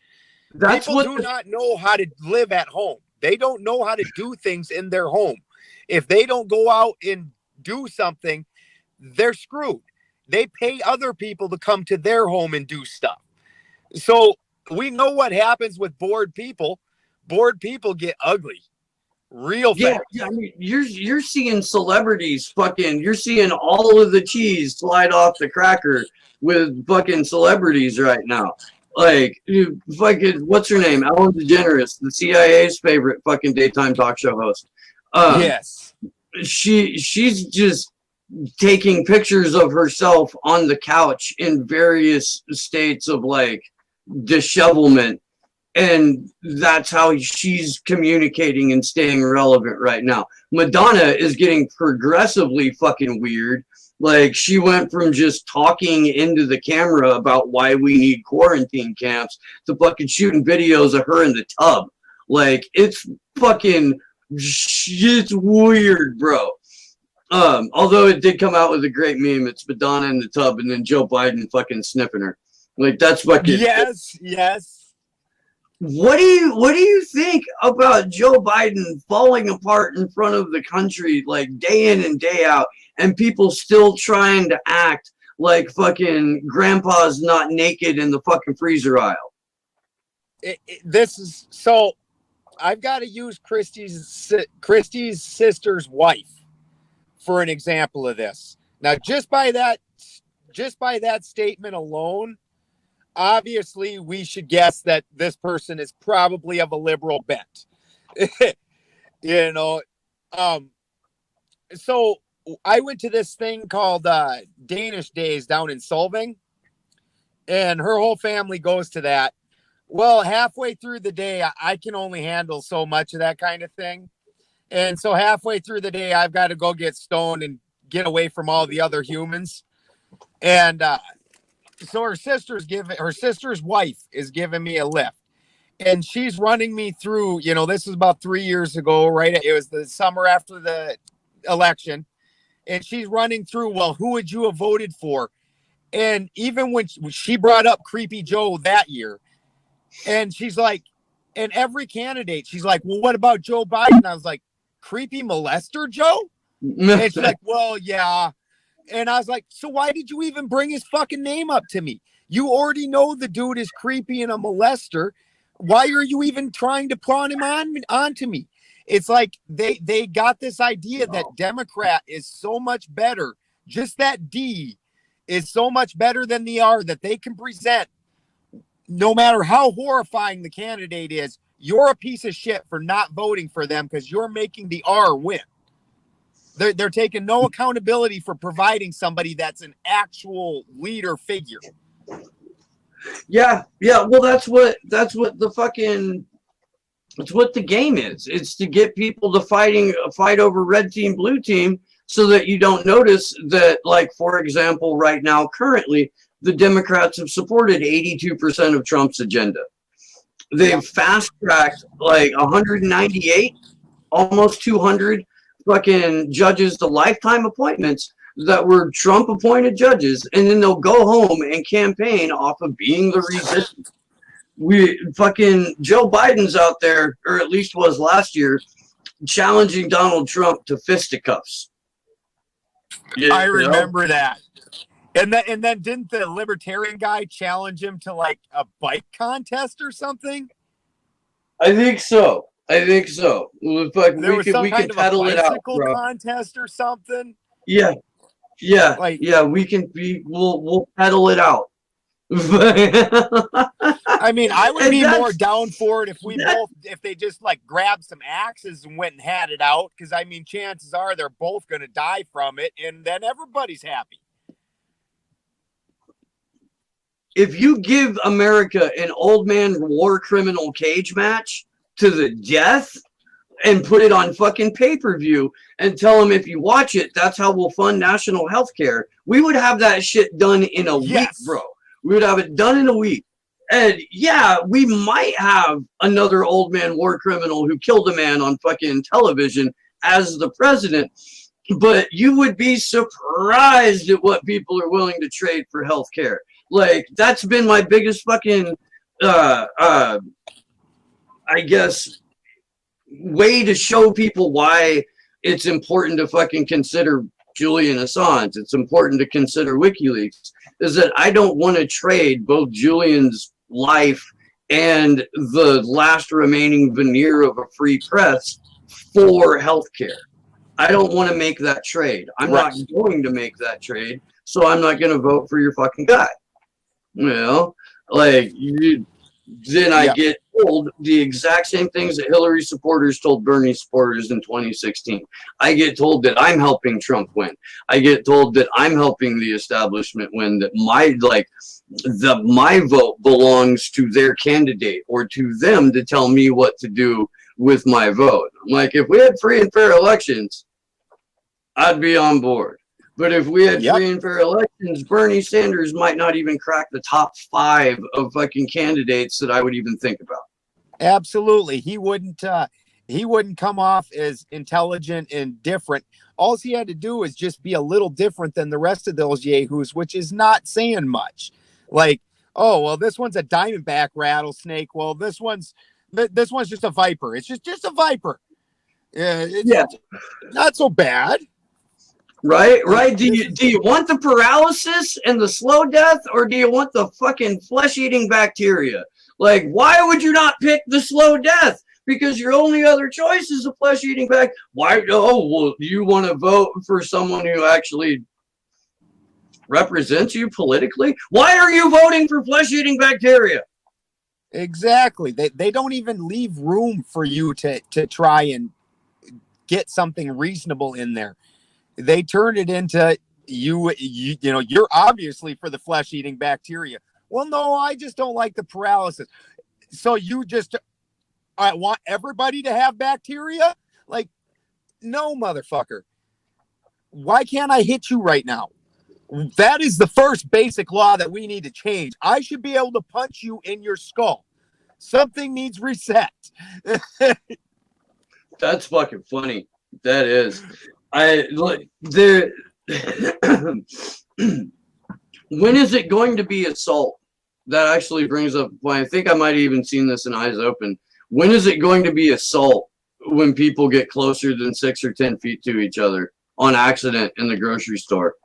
People do not know how to live at home. They don't know how to do things in their home. If they don't go out and do something, they're screwed. They pay other people to come to their home and do stuff. So we know what happens with bored people. Bored people get ugly. Real fast. Yeah, I mean, you're seeing celebrities you're seeing all of the cheese slide off the cracker with fucking celebrities right now. Like, fucking, what's her name? Ellen DeGeneres, the CIA's favorite fucking daytime talk show host. Yes. She's just taking pictures of herself on the couch in various states of like dishevelment. And that's how she's communicating and staying relevant right now. Madonna is getting progressively fucking weird. Like, she went from just talking into the camera about why we need quarantine camps to fucking shooting videos of her in the tub. Like, it's weird, bro. Although it did come out with a great meme. It's Madonna in the tub and then Joe Biden fucking sniffing her. Like, that's fucking... Yes. What do you think about Joe Biden falling apart in front of the country like day in and day out, and people still trying to act like fucking grandpa's not naked in the fucking freezer aisle? This is so. I've got to use Christie's sister's wife for an example of this. Now, just by that statement alone, obviously, we should guess that this person is probably of a liberal bent. you know, so I went to this thing called Danish Days down in Solvang, and her whole family goes to that. Well, halfway through the day, I can only handle so much of that kind of thing. And so halfway through the day, I've got to go get stoned and get away from all the other humans. And so her sister's wife is giving me a lift. And she's running me through, this is about 3 years ago, right? It was the summer after the election. And she's running through, well, who would you have voted for? And even when she brought up Creepy Joe that year, and she's like, and every candidate, she's like, well, what about Joe Biden? I was like, creepy molester Joe? And she's like, well, yeah. And I was like, so why did you even bring his fucking name up to me? You already know the dude is creepy and a molester. Why are you even trying to pawn him onto me? It's like they got this idea that Democrat is so much better. Just that D is so much better than the R that they can present. No matter how horrifying the candidate is, you're a piece of shit for not voting for them because you're making the R win. They're taking no accountability for providing somebody that's an actual leader figure. Yeah. Well, that's what the game is. It's to get people to fight over red team, blue team, so that you don't notice that, like, for example, right now, currently, the Democrats have supported 82% of Trump's agenda. They've fast-tracked like 198, almost 200 fucking judges to lifetime appointments that were Trump-appointed judges, and then they'll go home and campaign off of being the resistance. Joe Biden's out there, or at least was last year, challenging Donald Trump to fisticuffs. I remember that. And then didn't the libertarian guy challenge him to like a bike contest or something? I think so. We could pedal it out, bro. Contest or something. Yeah. We can we'll pedal it out. I mean, I would be more down for it if they just like grabbed some axes and went and had it out. Because I mean, chances are they're both going to die from it, and then everybody's happy. If you give America an old man war criminal cage match to the death and put it on fucking pay-per-view and tell them if you watch it, that's how we'll fund national health care, we would have that shit done in a week, bro. We would have it done in a week. And yeah, we might have another old man war criminal who killed a man on fucking television as the president, but you would be surprised at what people are willing to trade for health care. Like, that's been my biggest fucking, I guess, way to show people why it's important to fucking consider Julian Assange. It's important to consider WikiLeaks, is that I don't want to trade both Julian's life and the last remaining veneer of a free press for healthcare. I don't want to make that trade. I'm not going to make that trade, so I'm not going to vote for your fucking guy. I get told the exact same things that Hillary supporters told Bernie supporters in 2016. I get told that I'm helping Trump win. I get told that I'm helping the establishment win, that my vote belongs to their candidate or to them to tell me what to do with my vote. I'm like, if we had free and fair elections, I'd be on board. But if we had free and fair elections, Bernie Sanders might not even crack the top 5 of fucking candidates that I would even think about. Absolutely. He wouldn't come off as intelligent and different. All he had to do is just be a little different than the rest of those yahoos, which is not saying much. Like, oh, well, this one's a diamondback rattlesnake. Well, this one's just a viper. It's just a viper. It's not so bad. Right. Do you want the paralysis and the slow death, or do you want the fucking flesh-eating bacteria? Like, why would you not pick the slow death? Because your only other choice is a flesh-eating bacteria. Why? Oh, well, you want to vote for someone who actually represents you politically? Why are you voting for flesh-eating bacteria? Exactly. They don't even leave room for you to try and get something reasonable in there. They turn it into you're obviously for the flesh eating bacteria. Well, no, I just don't like the paralysis. So you just I want everybody to have bacteria? Like, no, motherfucker. Why can't I hit you right now? That is the first basic law that we need to change. I should be able to punch you in your skull. Something needs reset. That's fucking funny. That is. I like there. When is it going to be assault? That actually brings up. Well, I think I might have even seen this in Eyes Open. When is it going to be assault when people get closer than 6 or 10 feet to each other on accident in the grocery store?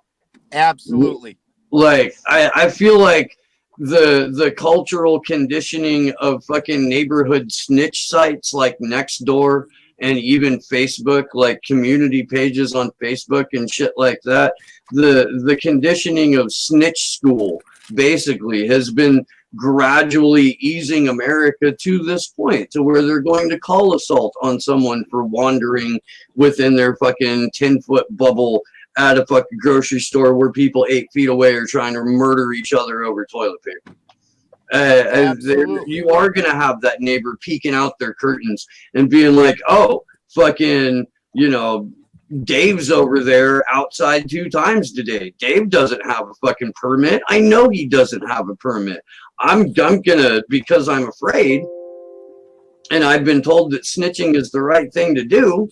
Absolutely. Like I feel like the cultural conditioning of fucking neighborhood snitch sites like Nextdoor and even Facebook, like community pages on Facebook and shit like that. The conditioning of snitch school basically has been gradually easing America to this point to where they're going to call assault on someone for wandering within their fucking 10-foot bubble at a fucking grocery store where people 8 feet away are trying to murder each other over toilet paper. You are going to have that neighbor peeking out their curtains and being like, oh, fucking, Dave's over there outside 2 times today. Dave doesn't have a fucking permit. I know he doesn't have a permit. I'm gonna, because I'm afraid, and I've been told that snitching is the right thing to do,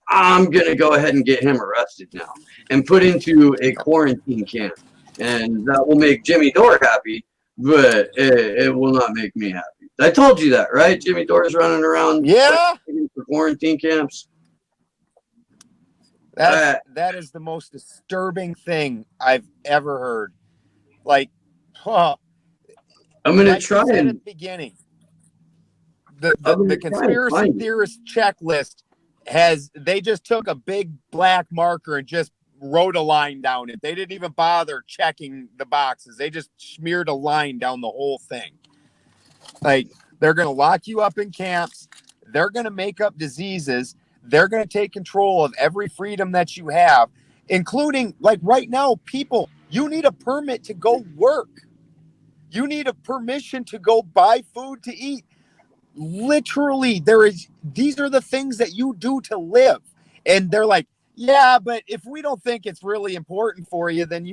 I'm gonna go ahead and get him arrested now and put into a quarantine camp. And that will make Jimmy Dore happy, but it will not make me happy. I told you that, right? Jimmy Dore's running around for quarantine camps. That is the most disturbing thing I've ever heard. Like, I'm going to try at the beginning. The conspiracy theorist checklist they just took a big black marker and just wrote a line down it. They didn't even bother checking the boxes. They just smeared a line down the whole thing. Like, they're going to lock you up in camps. They're going to make up diseases. They're going to take control of every freedom that you have, including, like, right now, people, you need a permit to go work. You need a permission to go buy food to eat. Literally, these are the things that you do to live. And they're like, yeah, but if we don't think it's really important for you, then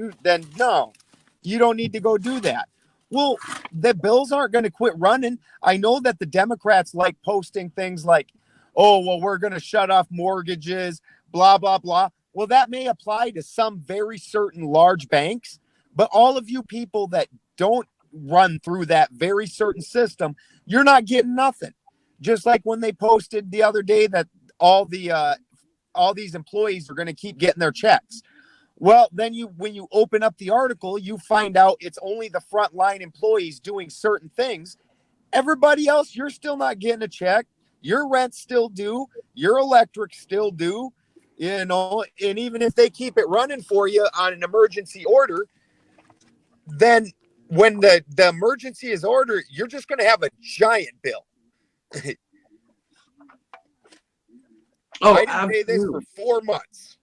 no, you don't need to go do that. Well, the bills aren't going to quit running. I know that the Democrats like posting things like, oh, well, we're going to shut off mortgages, blah, blah, blah. Well, that may apply to some very certain large banks, but all of you people that don't run through that very certain system, you're not getting nothing. Just like when they posted the other day that all these employees are going to keep getting their checks. Well, then when you open up the article, you find out it's only the frontline employees doing certain things. Everybody else, you're still not getting a check. Your rent's still due. Your electric's still due. And even if they keep it running for you on an emergency order, then when the emergency is ordered, you're just going to have a giant bill. I didn't pay this for 4 months.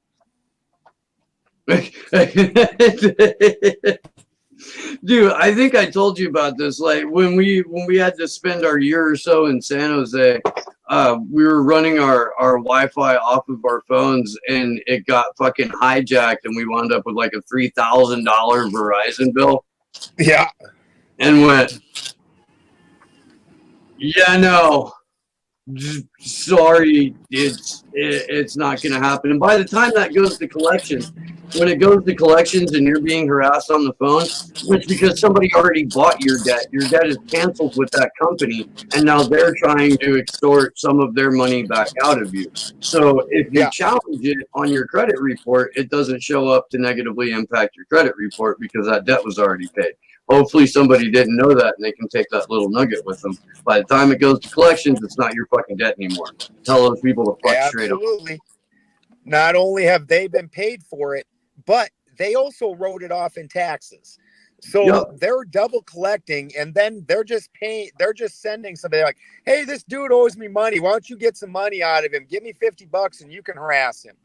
Dude, I think I told you about this. Like when we had to spend our year or so in San Jose, we were running our Wi-Fi off of our phones, and it got fucking hijacked, and we wound up with like a $3,000 Verizon bill. Yeah, and went, yeah, no. Sorry, it's not going to happen. And by the time that goes to collections, when it goes to collections and you're being harassed on the phone, it's because somebody already bought your debt. Your debt is canceled with that company, and now they're trying to extort some of their money back out of you. So if you challenge it on your credit report, it doesn't show up to negatively impact your credit report because that debt was already paid. Hopefully somebody didn't know that and they can take that little nugget with them. By the time it goes to collections, it's not your fucking debt anymore. Tell those people to fuck straight up. Absolutely. Not only have they been paid for it, but they also wrote it off in taxes. So Yep. they're double collecting, and then they're just sending somebody like, hey, this dude owes me money. Why don't you get some money out of him? Give me $50 and you can harass him.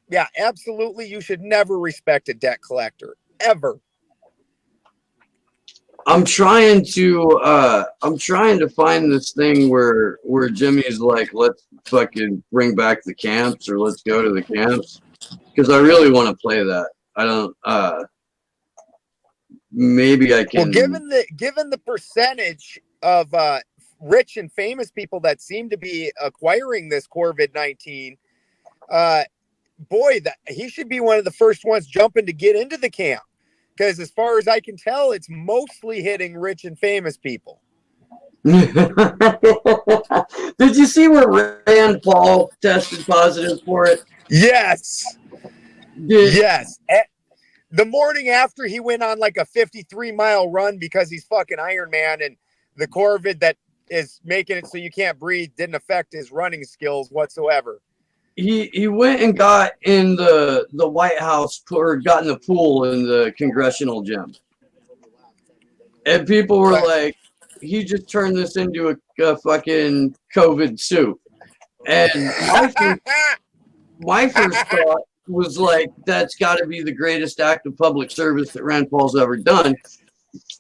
Yeah, absolutely. You should never respect a debt collector, ever. I'm trying to find this thing where Jimmy's like, let's fucking bring back the camps, or let's go to the camps, because I really want to play that. I don't. Maybe I Well, can. given the percentage of rich and famous people that seem to be acquiring this COVID-19, boy, that he should be one of the first ones jumping to get into the camp. Because as far as I can tell, it's mostly hitting rich and famous people. Did you see where Rand Paul tested positive for it? Yes. Yes. The morning after he went on like a 53-mile run because he's fucking Iron Man, and the COVID that is making it so you can't breathe didn't affect his running skills whatsoever. He went and got in the White House, or got in the pool in the congressional gym, and people were like, he just turned this into a fucking COVID soup. And my first thought was like, that's got to be the greatest act of public service that Rand Paul's ever done.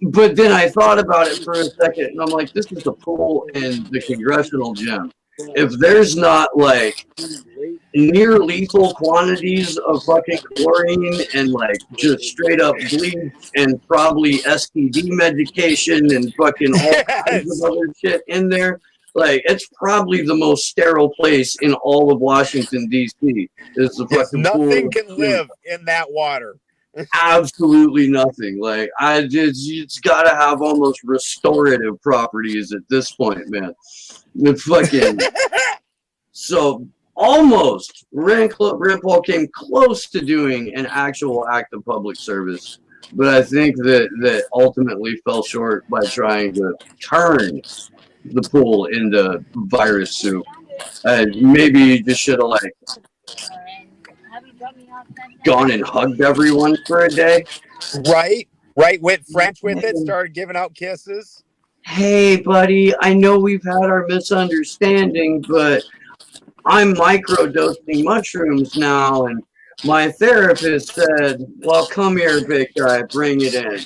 But then I thought about it for a second, and I'm like, this is the pool in the congressional gym. If there's not like near lethal quantities of fucking chlorine and like just straight up bleach and probably STD medication and fucking all kinds of other shit in there, like it's probably the most sterile place in all of Washington D.C. is the fucking pool. Nothing can live in that water. Absolutely nothing. Like it's got to have almost restorative properties at this point, man. The fucking so almost Rand Paul came close to doing an actual act of public service, but I think that ultimately fell short by trying to turn the pool into virus soup. Maybe you just should have like gone and hugged everyone for a day. Right. Went French with it, started giving out kisses. Hey, buddy, I know we've had our misunderstanding, but I'm microdosing mushrooms now, and my therapist said, well, come here, big guy, bring it in.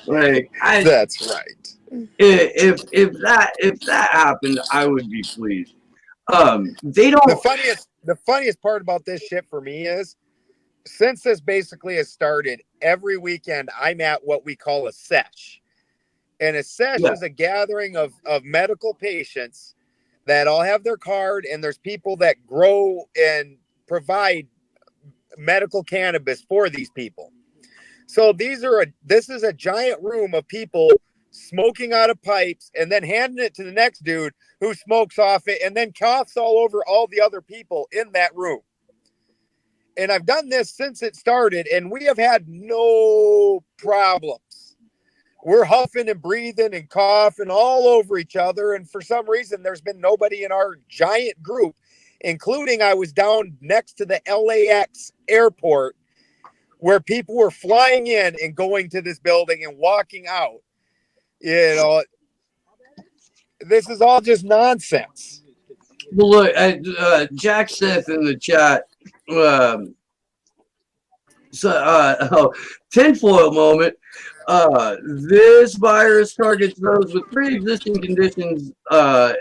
Like, that's right. If that happened, I would be pleased. They don't. The funniest part about this shit for me is, since this basically has started, every weekend I'm at what we call a sesh. And a sesh is a gathering of medical patients that all have their card, and there's people that grow and provide medical cannabis for these people. So this is a giant room of people smoking out of pipes and then handing it to the next dude who smokes off it and then coughs all over all the other people in that room. And I've done this since it started, and we have had no problems. We're huffing and breathing and coughing all over each other. And for some reason, there's been nobody in our giant group, including I was down next to the LAX airport where people were flying in and going to this building and walking out. You know, this is all just nonsense. Well, look, Jack Seth in the chat. Tinfoil moment. This virus targets those with pre-existing conditions.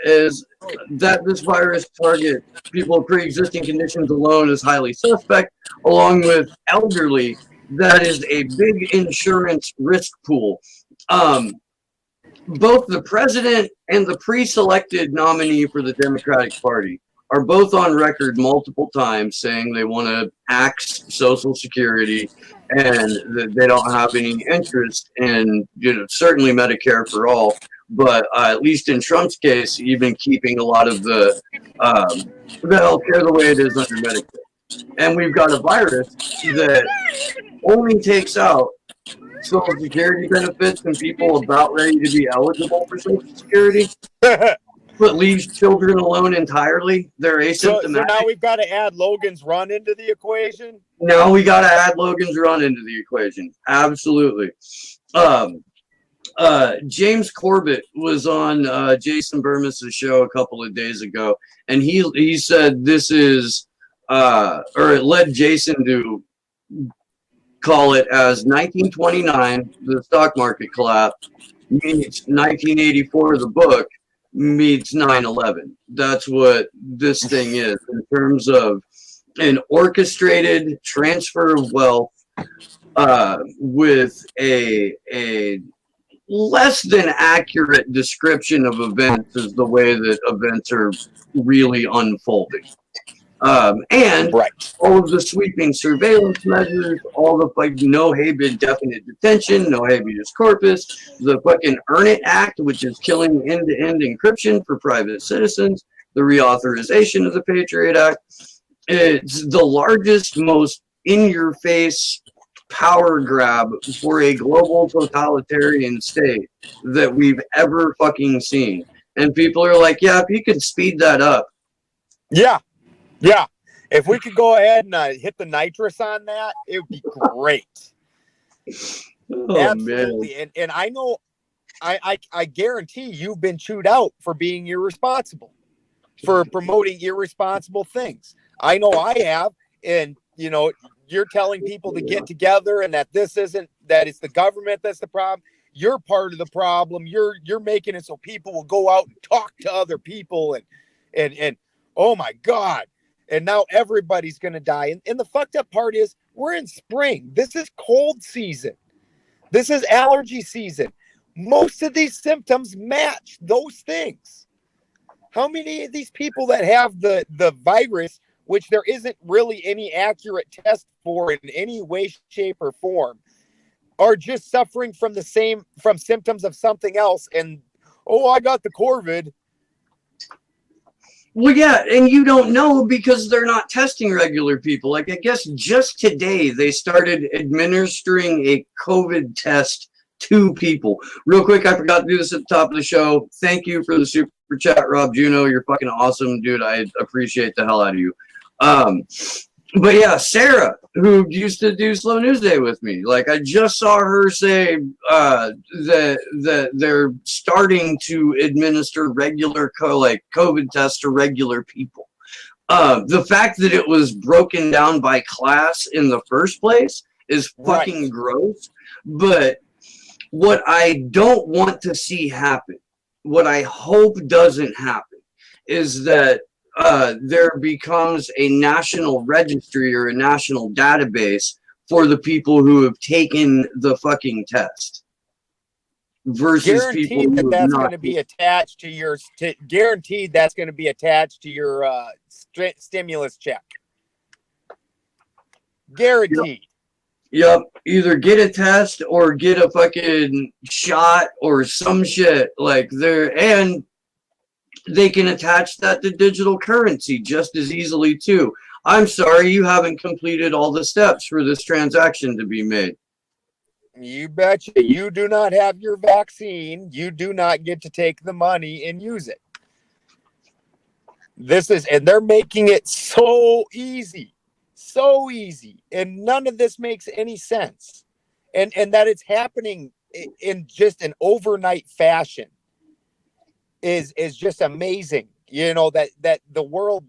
Is that this virus targets people with pre-existing conditions alone is highly suspect, along with elderly. That is a big insurance risk pool. Both the president and the pre-selected nominee for the Democratic Party are both on record multiple times saying they want to axe Social Security and that they don't have any interest in, certainly Medicare for all, but at least in Trump's case, even keeping a lot of the healthcare the way it is under Medicare. And we've got a virus that only takes out Social Security benefits and people about ready to be eligible for Social Security. but leaves children alone entirely. They're asymptomatic. So now we've got to add Logan's Run into the equation. Now we got to add Logan's Run into the equation. Absolutely. James Corbett was on Jason Burmes's show a couple of days ago, and he said this is, or it led Jason to call it as 1929, the stock market collapse, meets 1984, the book, meets 9/11. That's what this thing is in terms of an orchestrated transfer of wealth with a less than accurate description of events is the way that events are really unfolding. And Right. all of the sweeping surveillance measures, all the no habeas definite detention, no habeas corpus, the fucking Earn It Act, which is killing end-to-end encryption for private citizens, the reauthorization of the Patriot Act. It's the largest, most in-your-face power grab for a global totalitarian state that we've ever fucking seen. And people are like, yeah, if you could speed that up. Yeah. Yeah. If we could go ahead and hit the nitrous on that, it would be great. Oh, absolutely. man. And I know, I guarantee you've been chewed out for being irresponsible, for promoting irresponsible things. I know I have. And, you know, you're telling people to get together and that this isn't, that it's the government that's the problem. You're part of the problem. You're making it so people will go out and talk to other people and oh my God. And now everybody's going to die. And the fucked up part is we're in spring. This is cold season. This is allergy season. Most of these symptoms match those things. How many of these people that have the virus, which there isn't really any accurate test for in any way, shape, or form, are just suffering from symptoms of something else? And, oh, I got the COVID. Well, yeah, and you don't know because they're not testing regular people. Like, I guess just today they started administering a COVID test to people. Real quick, I forgot to do this at the top of the show. Thank you for the super chat, Rob Juno. You're fucking awesome, dude. I appreciate the hell out of you. But yeah, Sarah, who used to do Slow News Day with me, like I just saw her say that they're starting to administer regular COVID tests to regular people. The fact that it was broken down by class in the first place is fucking gross. But what I don't want to see happen, what I hope doesn't happen, is that there becomes a national registry or a national database for the people who have taken the fucking test versus guaranteed people who that's have not. Going to be attached to your guaranteed that's going to be attached to your stimulus check. Guaranteed. Yep. Either get a test or get a fucking shot or some shit like there. And they can attach that to digital currency just as easily too. I'm sorry, you haven't completed all the steps for this transaction to be made. You betcha. You do not have your vaccine. You do not get to take the money and use it. And they're making it so easy, and none of this makes any sense. And that it's happening in just an overnight fashion is just amazing. You know, that the world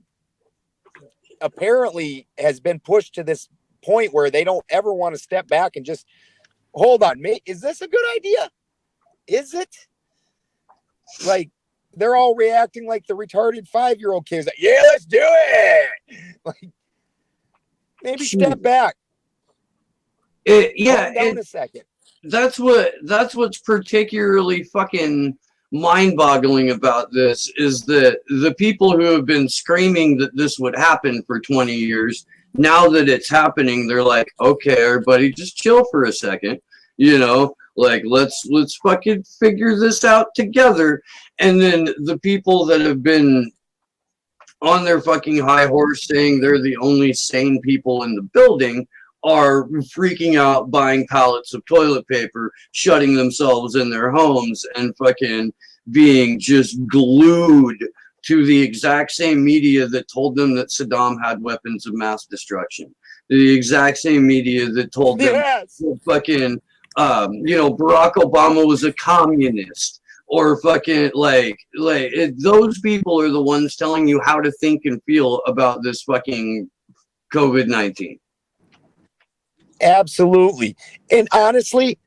apparently has been pushed to this point where they don't ever want to step back and just hold on, mate. Is this a good idea? Is it? Like, they're all reacting like the retarded 5-year-old kids. Like, yeah, let's do it. Like, maybe step back. Calm down a second. That's what's particularly fucking mind-boggling about this is that the people who have been screaming that this would happen for 20 years, now that it's happening, they're like, okay, everybody, just chill for a second, you know, like let's fucking figure this out together. And then the people that have been on their fucking high horse saying they're the only sane people in the building are freaking out, buying pallets of toilet paper, shutting themselves in their homes, and fucking being just glued to the exact same media that told them that Saddam had weapons of mass destruction. The exact same media that told them that fucking, Barack Obama was a communist, or fucking those people are the ones telling you how to think and feel about this fucking COVID-19. Absolutely. And honestly,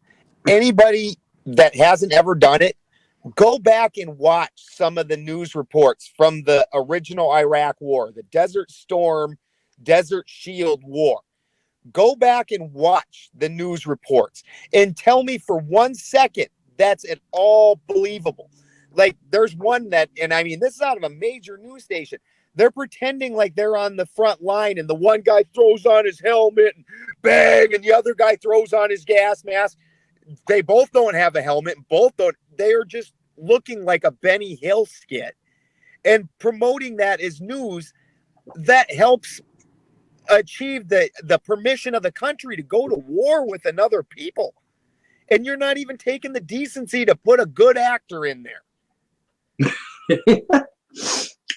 anybody that hasn't ever done it, go back and watch some of the news reports from the original Iraq War, the Desert Storm, Desert Shield War. Go back and watch the news reports and tell me for 1 second that's at all believable. Like, there's one that, and I mean, this is out of a major news station. They're pretending like they're on the front line, and the one guy throws on his helmet and bang, and the other guy throws on his gas mask. They both don't have a helmet. Both don't. They are just looking like a Benny Hill skit, and promoting that as news that helps achieve the permission of the country to go to war with another people. And you're not even taking the decency to put a good actor in there.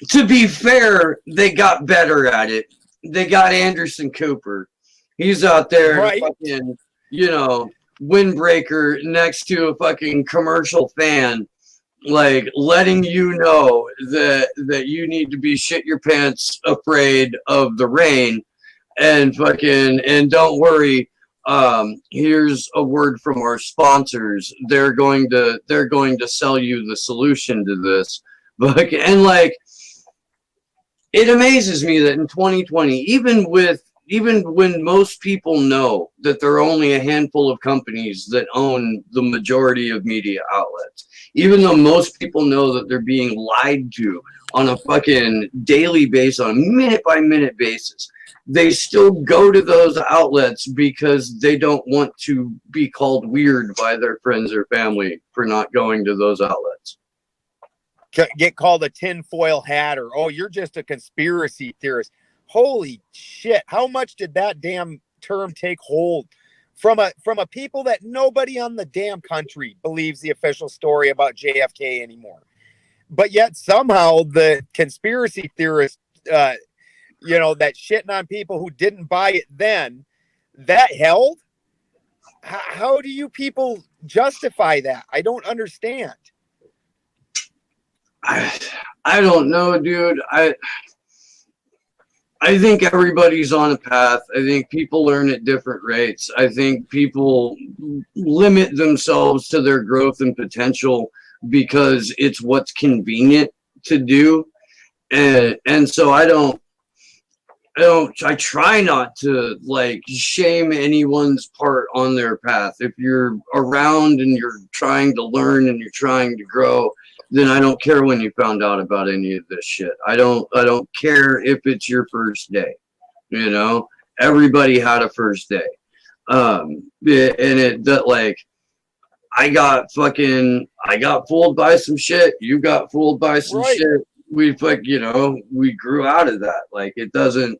To be fair, they got better at it. They got Anderson Cooper. He's out there, right? Fucking, windbreaker next to a fucking commercial fan, like letting you know that you need to be shit your pants afraid of the rain, and don't worry. Here's a word from our sponsors. They're going to sell you the solution to this. But it amazes me that in 2020, even when most people know that there are only a handful of companies that own the majority of media outlets, even though most people know that they're being lied to on a fucking daily basis, on a minute by minute basis, they still go to those outlets because they don't want to be called weird by their friends or family for not going to those outlets. Get called a tinfoil hatter. Oh, you're just a conspiracy theorist. Holy shit. How much did that damn term take hold from a people that nobody on the damn country believes the official story about JFK anymore? But yet somehow the conspiracy theorists, that shitting on people who didn't buy it then, that held? How do you people justify that? I don't understand. I don't know, dude. I think everybody's on a path. I think people learn at different rates. I think people limit themselves to their growth and potential because it's what's convenient to do. And so I try not to shame anyone's part on their path. If you're around and you're trying to learn and you're trying to grow, then I don't care when you found out about any of this shit. I don't care if it's your first day. Everybody had a first day. I got fooled by some shit. You got fooled by some shit. We grew out of that. It doesn't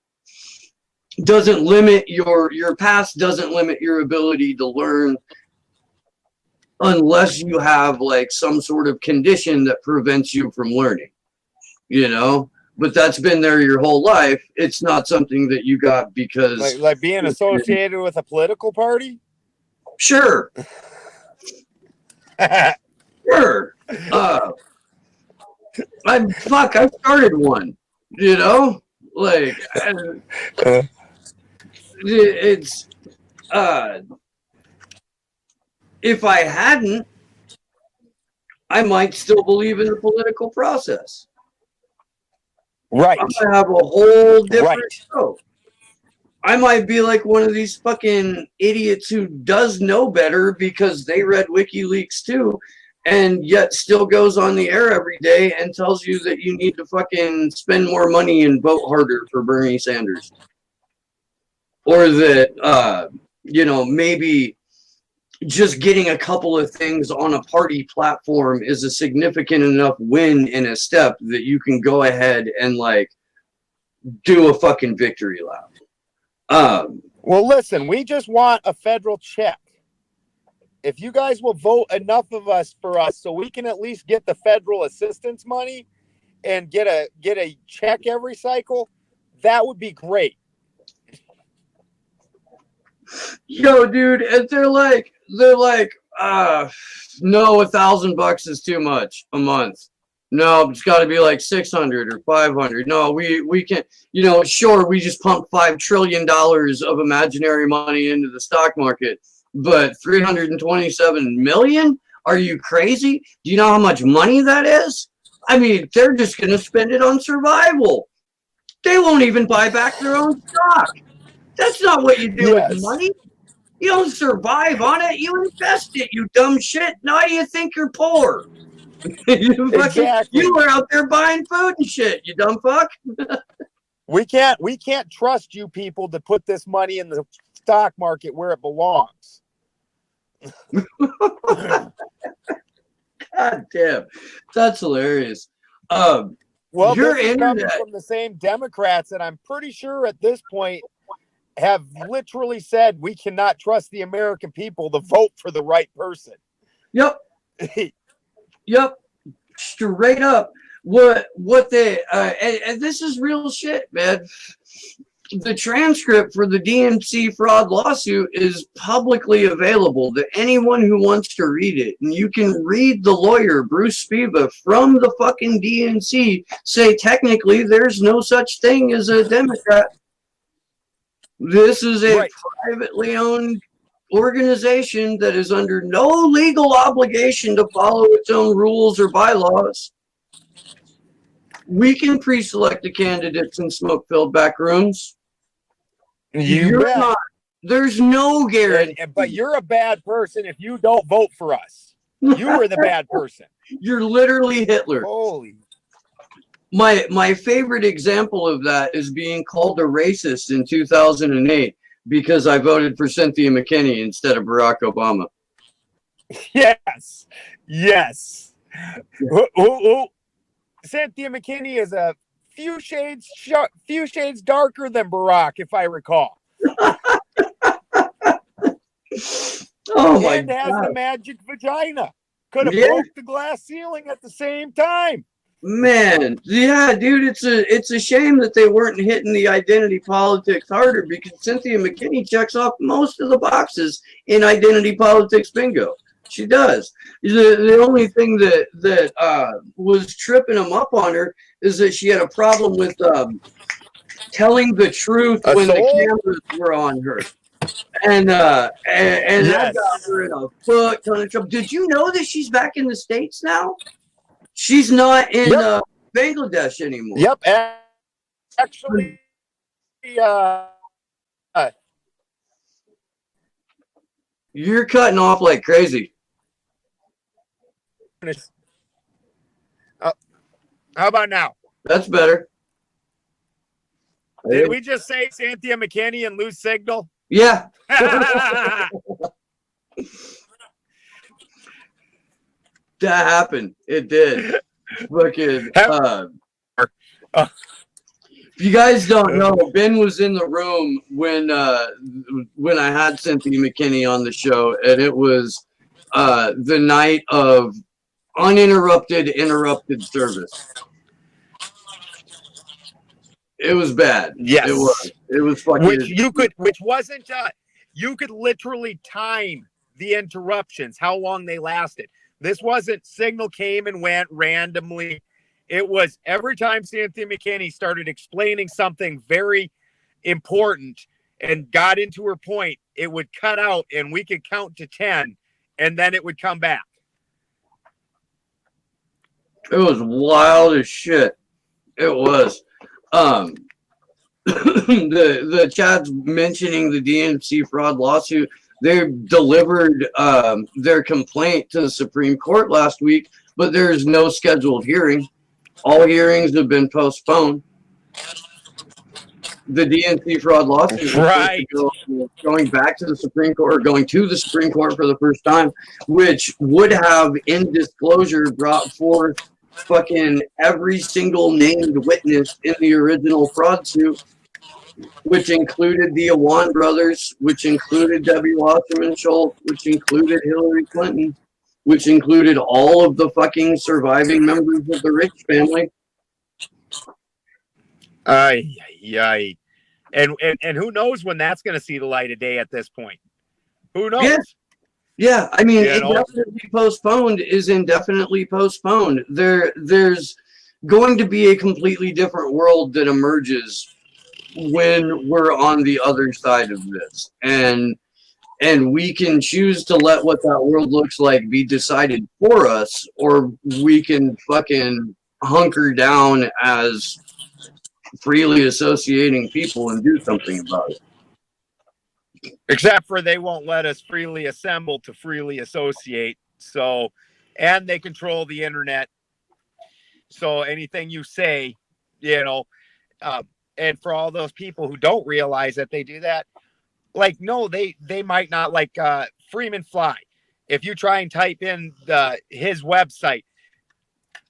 limit your past, doesn't limit your ability to learn, unless you have some sort of condition that prevents you from learning, but that's been there your whole life. It's not something that you got because like being associated with a political party. Sure. Sure. I started one, it's if I hadn't, I might still believe in the political process. Right. I'm gonna have a whole different show. I might be like one of these fucking idiots who does know better because they read WikiLeaks too, and yet still goes on the air every day and tells you that you need to fucking spend more money and vote harder for Bernie Sanders. Or that, maybe just getting a couple of things on a party platform is a significant enough win in a step that you can go ahead and do a fucking victory lap. Well, listen, we just want a federal check. if you guys will vote enough of us for us so we can at least get the federal assistance money and get a check every cycle, that would be great. Yo, dude, and they're like, no, $1,000 is too much a month. No, it's got to be like 600 or 500. No, we can't. Sure, we just pumped $5 trillion of imaginary money into the stock market, but 327 million? Are you crazy? Do you know how much money that is? I mean, they're just going to spend it on survival. They won't even buy back their own stock. That's not what you do with money. You don't survive on it. You invest it, you dumb shit. Now you think you're poor. Exactly. You were out there buying food and shit, you dumb fuck. We can't trust you people to put this money in the stock market where it belongs. God damn. That's hilarious. Well, this is coming from the same Democrats that I'm pretty sure at this point have literally said we cannot trust the American people to vote for the right person. Yep. Yep. Straight up. What they and this is real shit, man. The transcript for the DNC fraud lawsuit is publicly available to anyone who wants to read it. And you can read the lawyer, Bruce Spiva, from the fucking DNC say technically there's no such thing as a Democrat. This is a privately owned organization that is under no legal obligation to follow its own rules or bylaws. We can pre-select the candidates in smoke-filled back rooms. You're not. There's no guarantee. But you're a bad person if you don't vote for us. You were the bad person. You're literally Hitler. Holy. My favorite example of that is being called a racist in 2008 because I voted for Cynthia McKinney instead of Barack Obama. Yes. Cynthia McKinney is a few shades darker than Barack, if I recall. Oh my God. And has the magic vagina. Could have broke the glass ceiling at the same time. Man, yeah, dude, it's a shame that they weren't hitting the identity politics harder because Cynthia McKinney checks off most of the boxes in identity politics bingo. She does. The only thing that was tripping them up on her is that she had a problem with telling the truth when the cameras were on her. And that got her in a fuck ton of trouble. Did you know that she's back in the States now? She's not in Bangladesh anymore. Yep. Actually, you're cutting off like crazy. How about now? That's better. Did we just say Cynthia McKinney and lose signal? Yeah. That happened. It did. Fucking. If you guys don't know, Ben was in the room when I had Cynthia McKinney on the show, and it was the night of interrupted service. It was bad. Yes, it was fucking. Which wasn't. You could literally time the interruptions, how long they lasted. This wasn't signal came and went randomly. It was every time Cynthia McKinney started explaining something very important and got into her point, it would cut out and we could count to 10 and then it would come back. It was wild as shit. It was. The chat's mentioning the DNC fraud lawsuit. They delivered their complaint to the Supreme Court last week, but there's no scheduled hearing. All hearings have been postponed. The DNC fraud lawsuit is going back to the Supreme Court, or going to the Supreme Court for the first time, which would have, in disclosure, brought forth fucking every single named witness in the original fraud suit. which included the Awan brothers, which included Debbie Wasserman Schultz, which included Hillary Clinton, which included all of the fucking surviving members of the Rich family. Aye. And who knows when that's going to see the light of day at this point? Who knows? Yeah. I mean, indefinitely postponed is indefinitely postponed. There's going to be a completely different world that emerges when we're on the other side of this, and we can choose to let what that world looks like be decided for us, or we can fucking hunker down as freely associating people and do something about it. Except for they won't let us freely assemble to freely associate. So, and they control the internet. So anything you say, and for all those people who don't realize that they do that, like, no, they might not, like Freeman Fly. If you try and type in his website,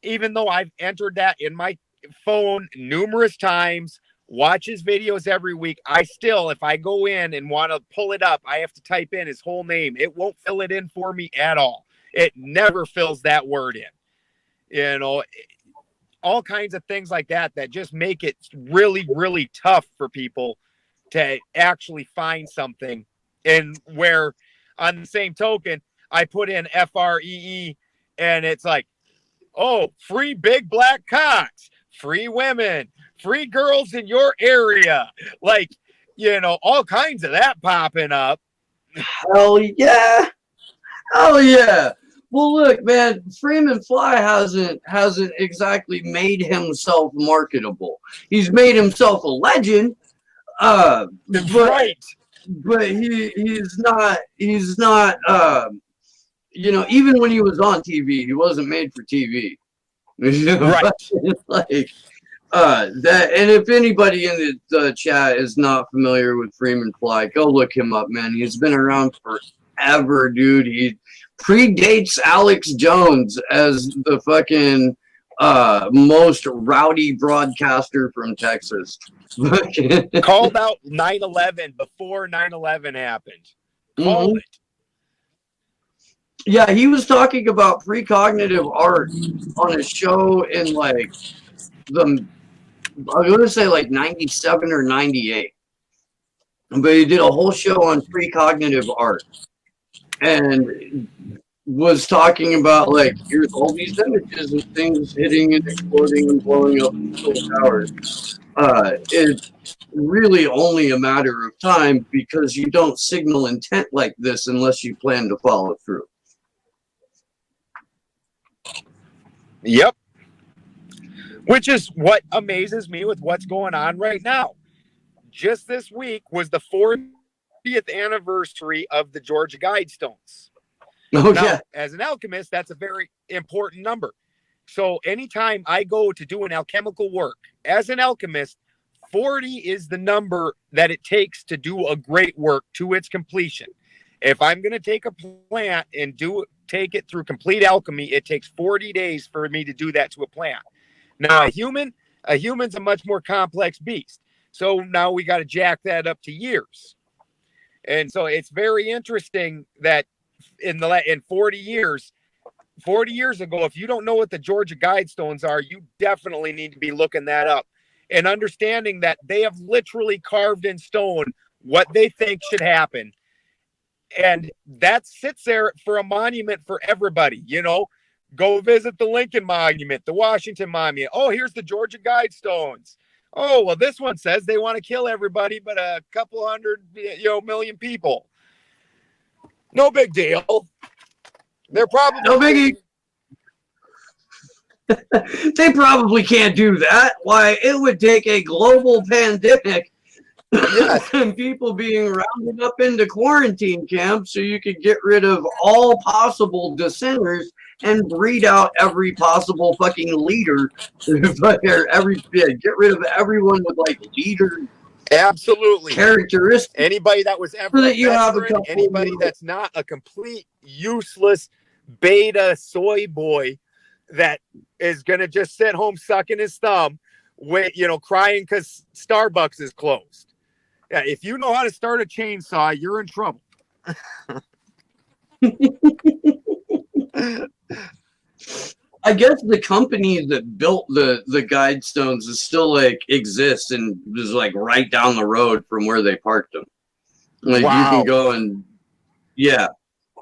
even though I've entered that in my phone numerous times, watch his videos every week, I still, if I go in and want to pull it up, I have to type in his whole name. It won't fill it in for me at all. It never fills that word in. All kinds of things like that just make it really, really tough for people to actually find something. And where, on the same token, I put in FREE and it's like, oh, free big black cocks, free women, free girls in your area. Like, all kinds of that popping up. Hell yeah. Well, look, man, Freeman Fly hasn't exactly made himself marketable. He's made himself a legend. But he's not even when he was on TV, he wasn't made for TV. Right. Like that. And if anybody in the chat is not familiar with Freeman Fly, go look him up, man. He's been around forever, dude. He predates Alex Jones as the fucking most rowdy broadcaster from Texas. Called out 9/11 before 9/11 happened. Called it. Yeah, he was talking about precognitive art on a show in like I'm going to say like 97 or 98. But he did a whole show on precognitive art and was talking about, like, here's all these images of things hitting and exploding and blowing up in towers. It's really only a matter of time because you don't signal intent like this unless you plan to follow through. Yep. Which is what amazes me with what's going on right now. Just this week was the 40th anniversary of the Georgia Guidestones. Oh, now, yeah. as an alchemist, that's a very important number. So anytime I go to do an alchemical work, as an alchemist, 40 is the number that it takes to do a great work to its completion. If I'm going to take a plant and take it through complete alchemy, it takes 40 days for me to do that to a plant. Now, a human's a much more complex beast. So now we got to jack that up to years. And so it's very interesting that in 40 years ago, if you don't know what the Georgia Guidestones are, you definitely need to be looking that up and understanding that they have literally carved in stone what they think should happen. And that sits there for a monument for everybody, Go visit the Lincoln Monument, the Washington Monument. Oh, here's the Georgia Guidestones. Oh, well, this one says they want to kill everybody but a couple hundred, million people. No big deal. They're probably no biggie. They probably can't do that. Why, it would take a global pandemic and people being rounded up into quarantine camps so you could get rid of all possible dissenters and breed out every possible fucking leader. Get rid of everyone with like leader absolutely characteristics. Anybody that was ever that you have anybody that's not a complete useless beta soy boy that is going to just sit home sucking his thumb, crying because Starbucks is closed. Yeah, if you know how to start a chainsaw, you're in trouble. I guess the company that built the guide stones is still like exists and is like right down the road from where they parked them. Like you can Wow. go and yeah,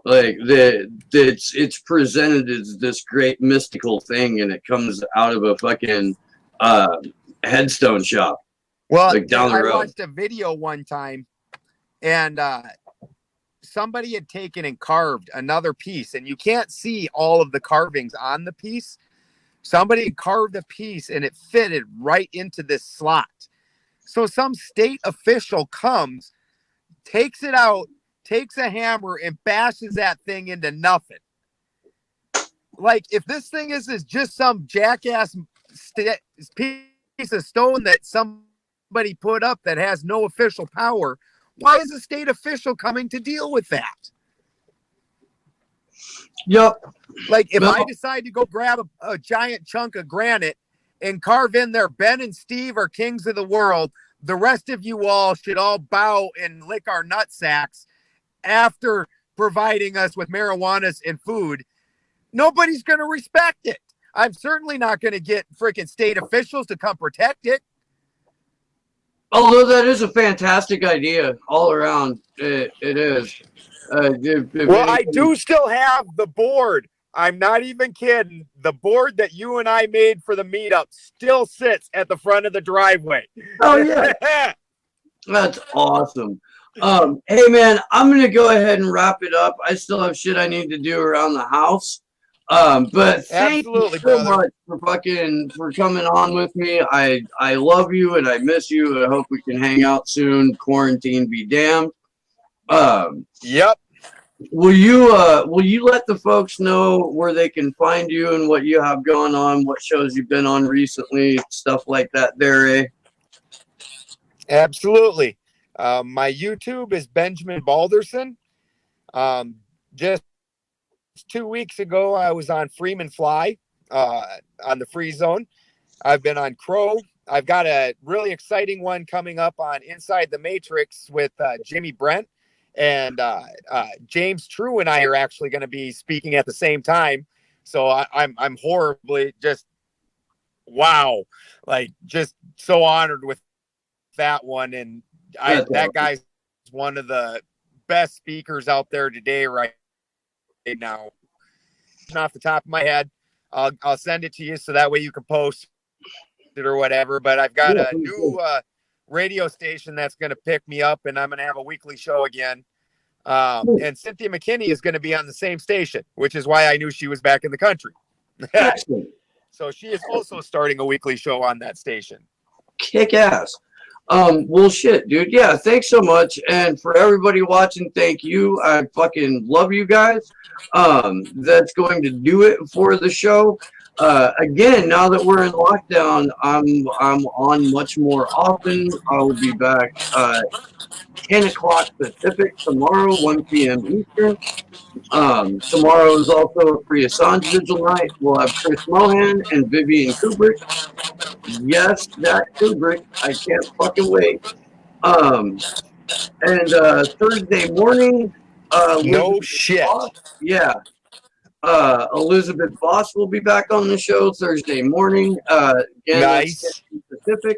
like it's presented as this great mystical thing, and it comes out of a fucking uh, headstone shop Well, like down the I road. watched a video one time, and somebody had taken and carved another piece, and you can't see all of the carvings on the piece. Somebody had carved a piece, and it fitted right into this slot. So some state official comes, takes it out, takes a hammer, and bashes that thing into nothing. Like, if this thing is just some jackass piece of stone that somebody put up that has no official power, why is a state official coming to deal with that? Yep. Like, if No. I decide to go grab a giant chunk of granite and carve in there, Ben and Steve are kings of the world, the rest of you all should all bow and lick our nut sacks after providing us with marijuana and food. Nobody's going to respect it. I'm certainly not going to get freaking state officials to come protect it. Although that is a fantastic idea all around, it is. Well, I do still have the board. I'm not even kidding. The board that you and I made for the meetup still sits at the front of the driveway. Oh yeah, that's awesome. Hey man, I'm gonna go ahead and wrap it up. I still have shit I need to do around the house. But thank Absolutely, you so brother. much for coming on with me. I love you and I miss you. I hope we can hang out soon. Quarantine be damned. Yep. Will you let the folks know where they can find you and what you have going on, what shows you've been on recently, stuff like that there, eh? Absolutely. My YouTube is Benjamin Balderson. Just 2 weeks ago, I was on Freeman Fly on the Free Zone. I've been on Crow. I've got a really exciting one coming up on Inside the Matrix with Jimmy Brent. And James True and I are actually going to be speaking at the same time. So I'm horribly just wow, like just so honored with that one. And that guy's one of the best speakers out there today right now. Off the top of my head, I'll send it to you so that way you can post it or whatever. But I've got a new radio station that's going to pick me up, and I'm going to have a weekly show again. And Cynthia McKinney is going to be on the same station, which is why I knew she was back in the country. So she is also starting a weekly show on that station. Kick ass. Well, shit, dude. Yeah, thanks so much. And for everybody watching, thank you. I fucking love you guys. That's going to do it for the show. Again, now that we're in lockdown, I'm on much more often. I will be back 10 o'clock Pacific tomorrow, 1 p.m. Eastern. Tomorrow is also a free Assange Vigil night. We'll have Chris Mohan and Vivian Kubrick. Yes, that Kubrick. I can't fucking wait. And Thursday morning, No shit. yeah. Elizabeth Voss will be back on the show Thursday morning. Again, Nice. Pacific.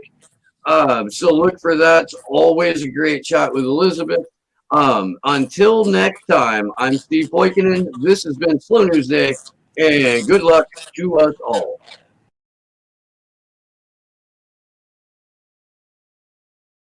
So look for that. It's always a great chat with Elizabeth. Until next time, I'm Steve Boykinen. This has been Slow News Day, and good luck to us all.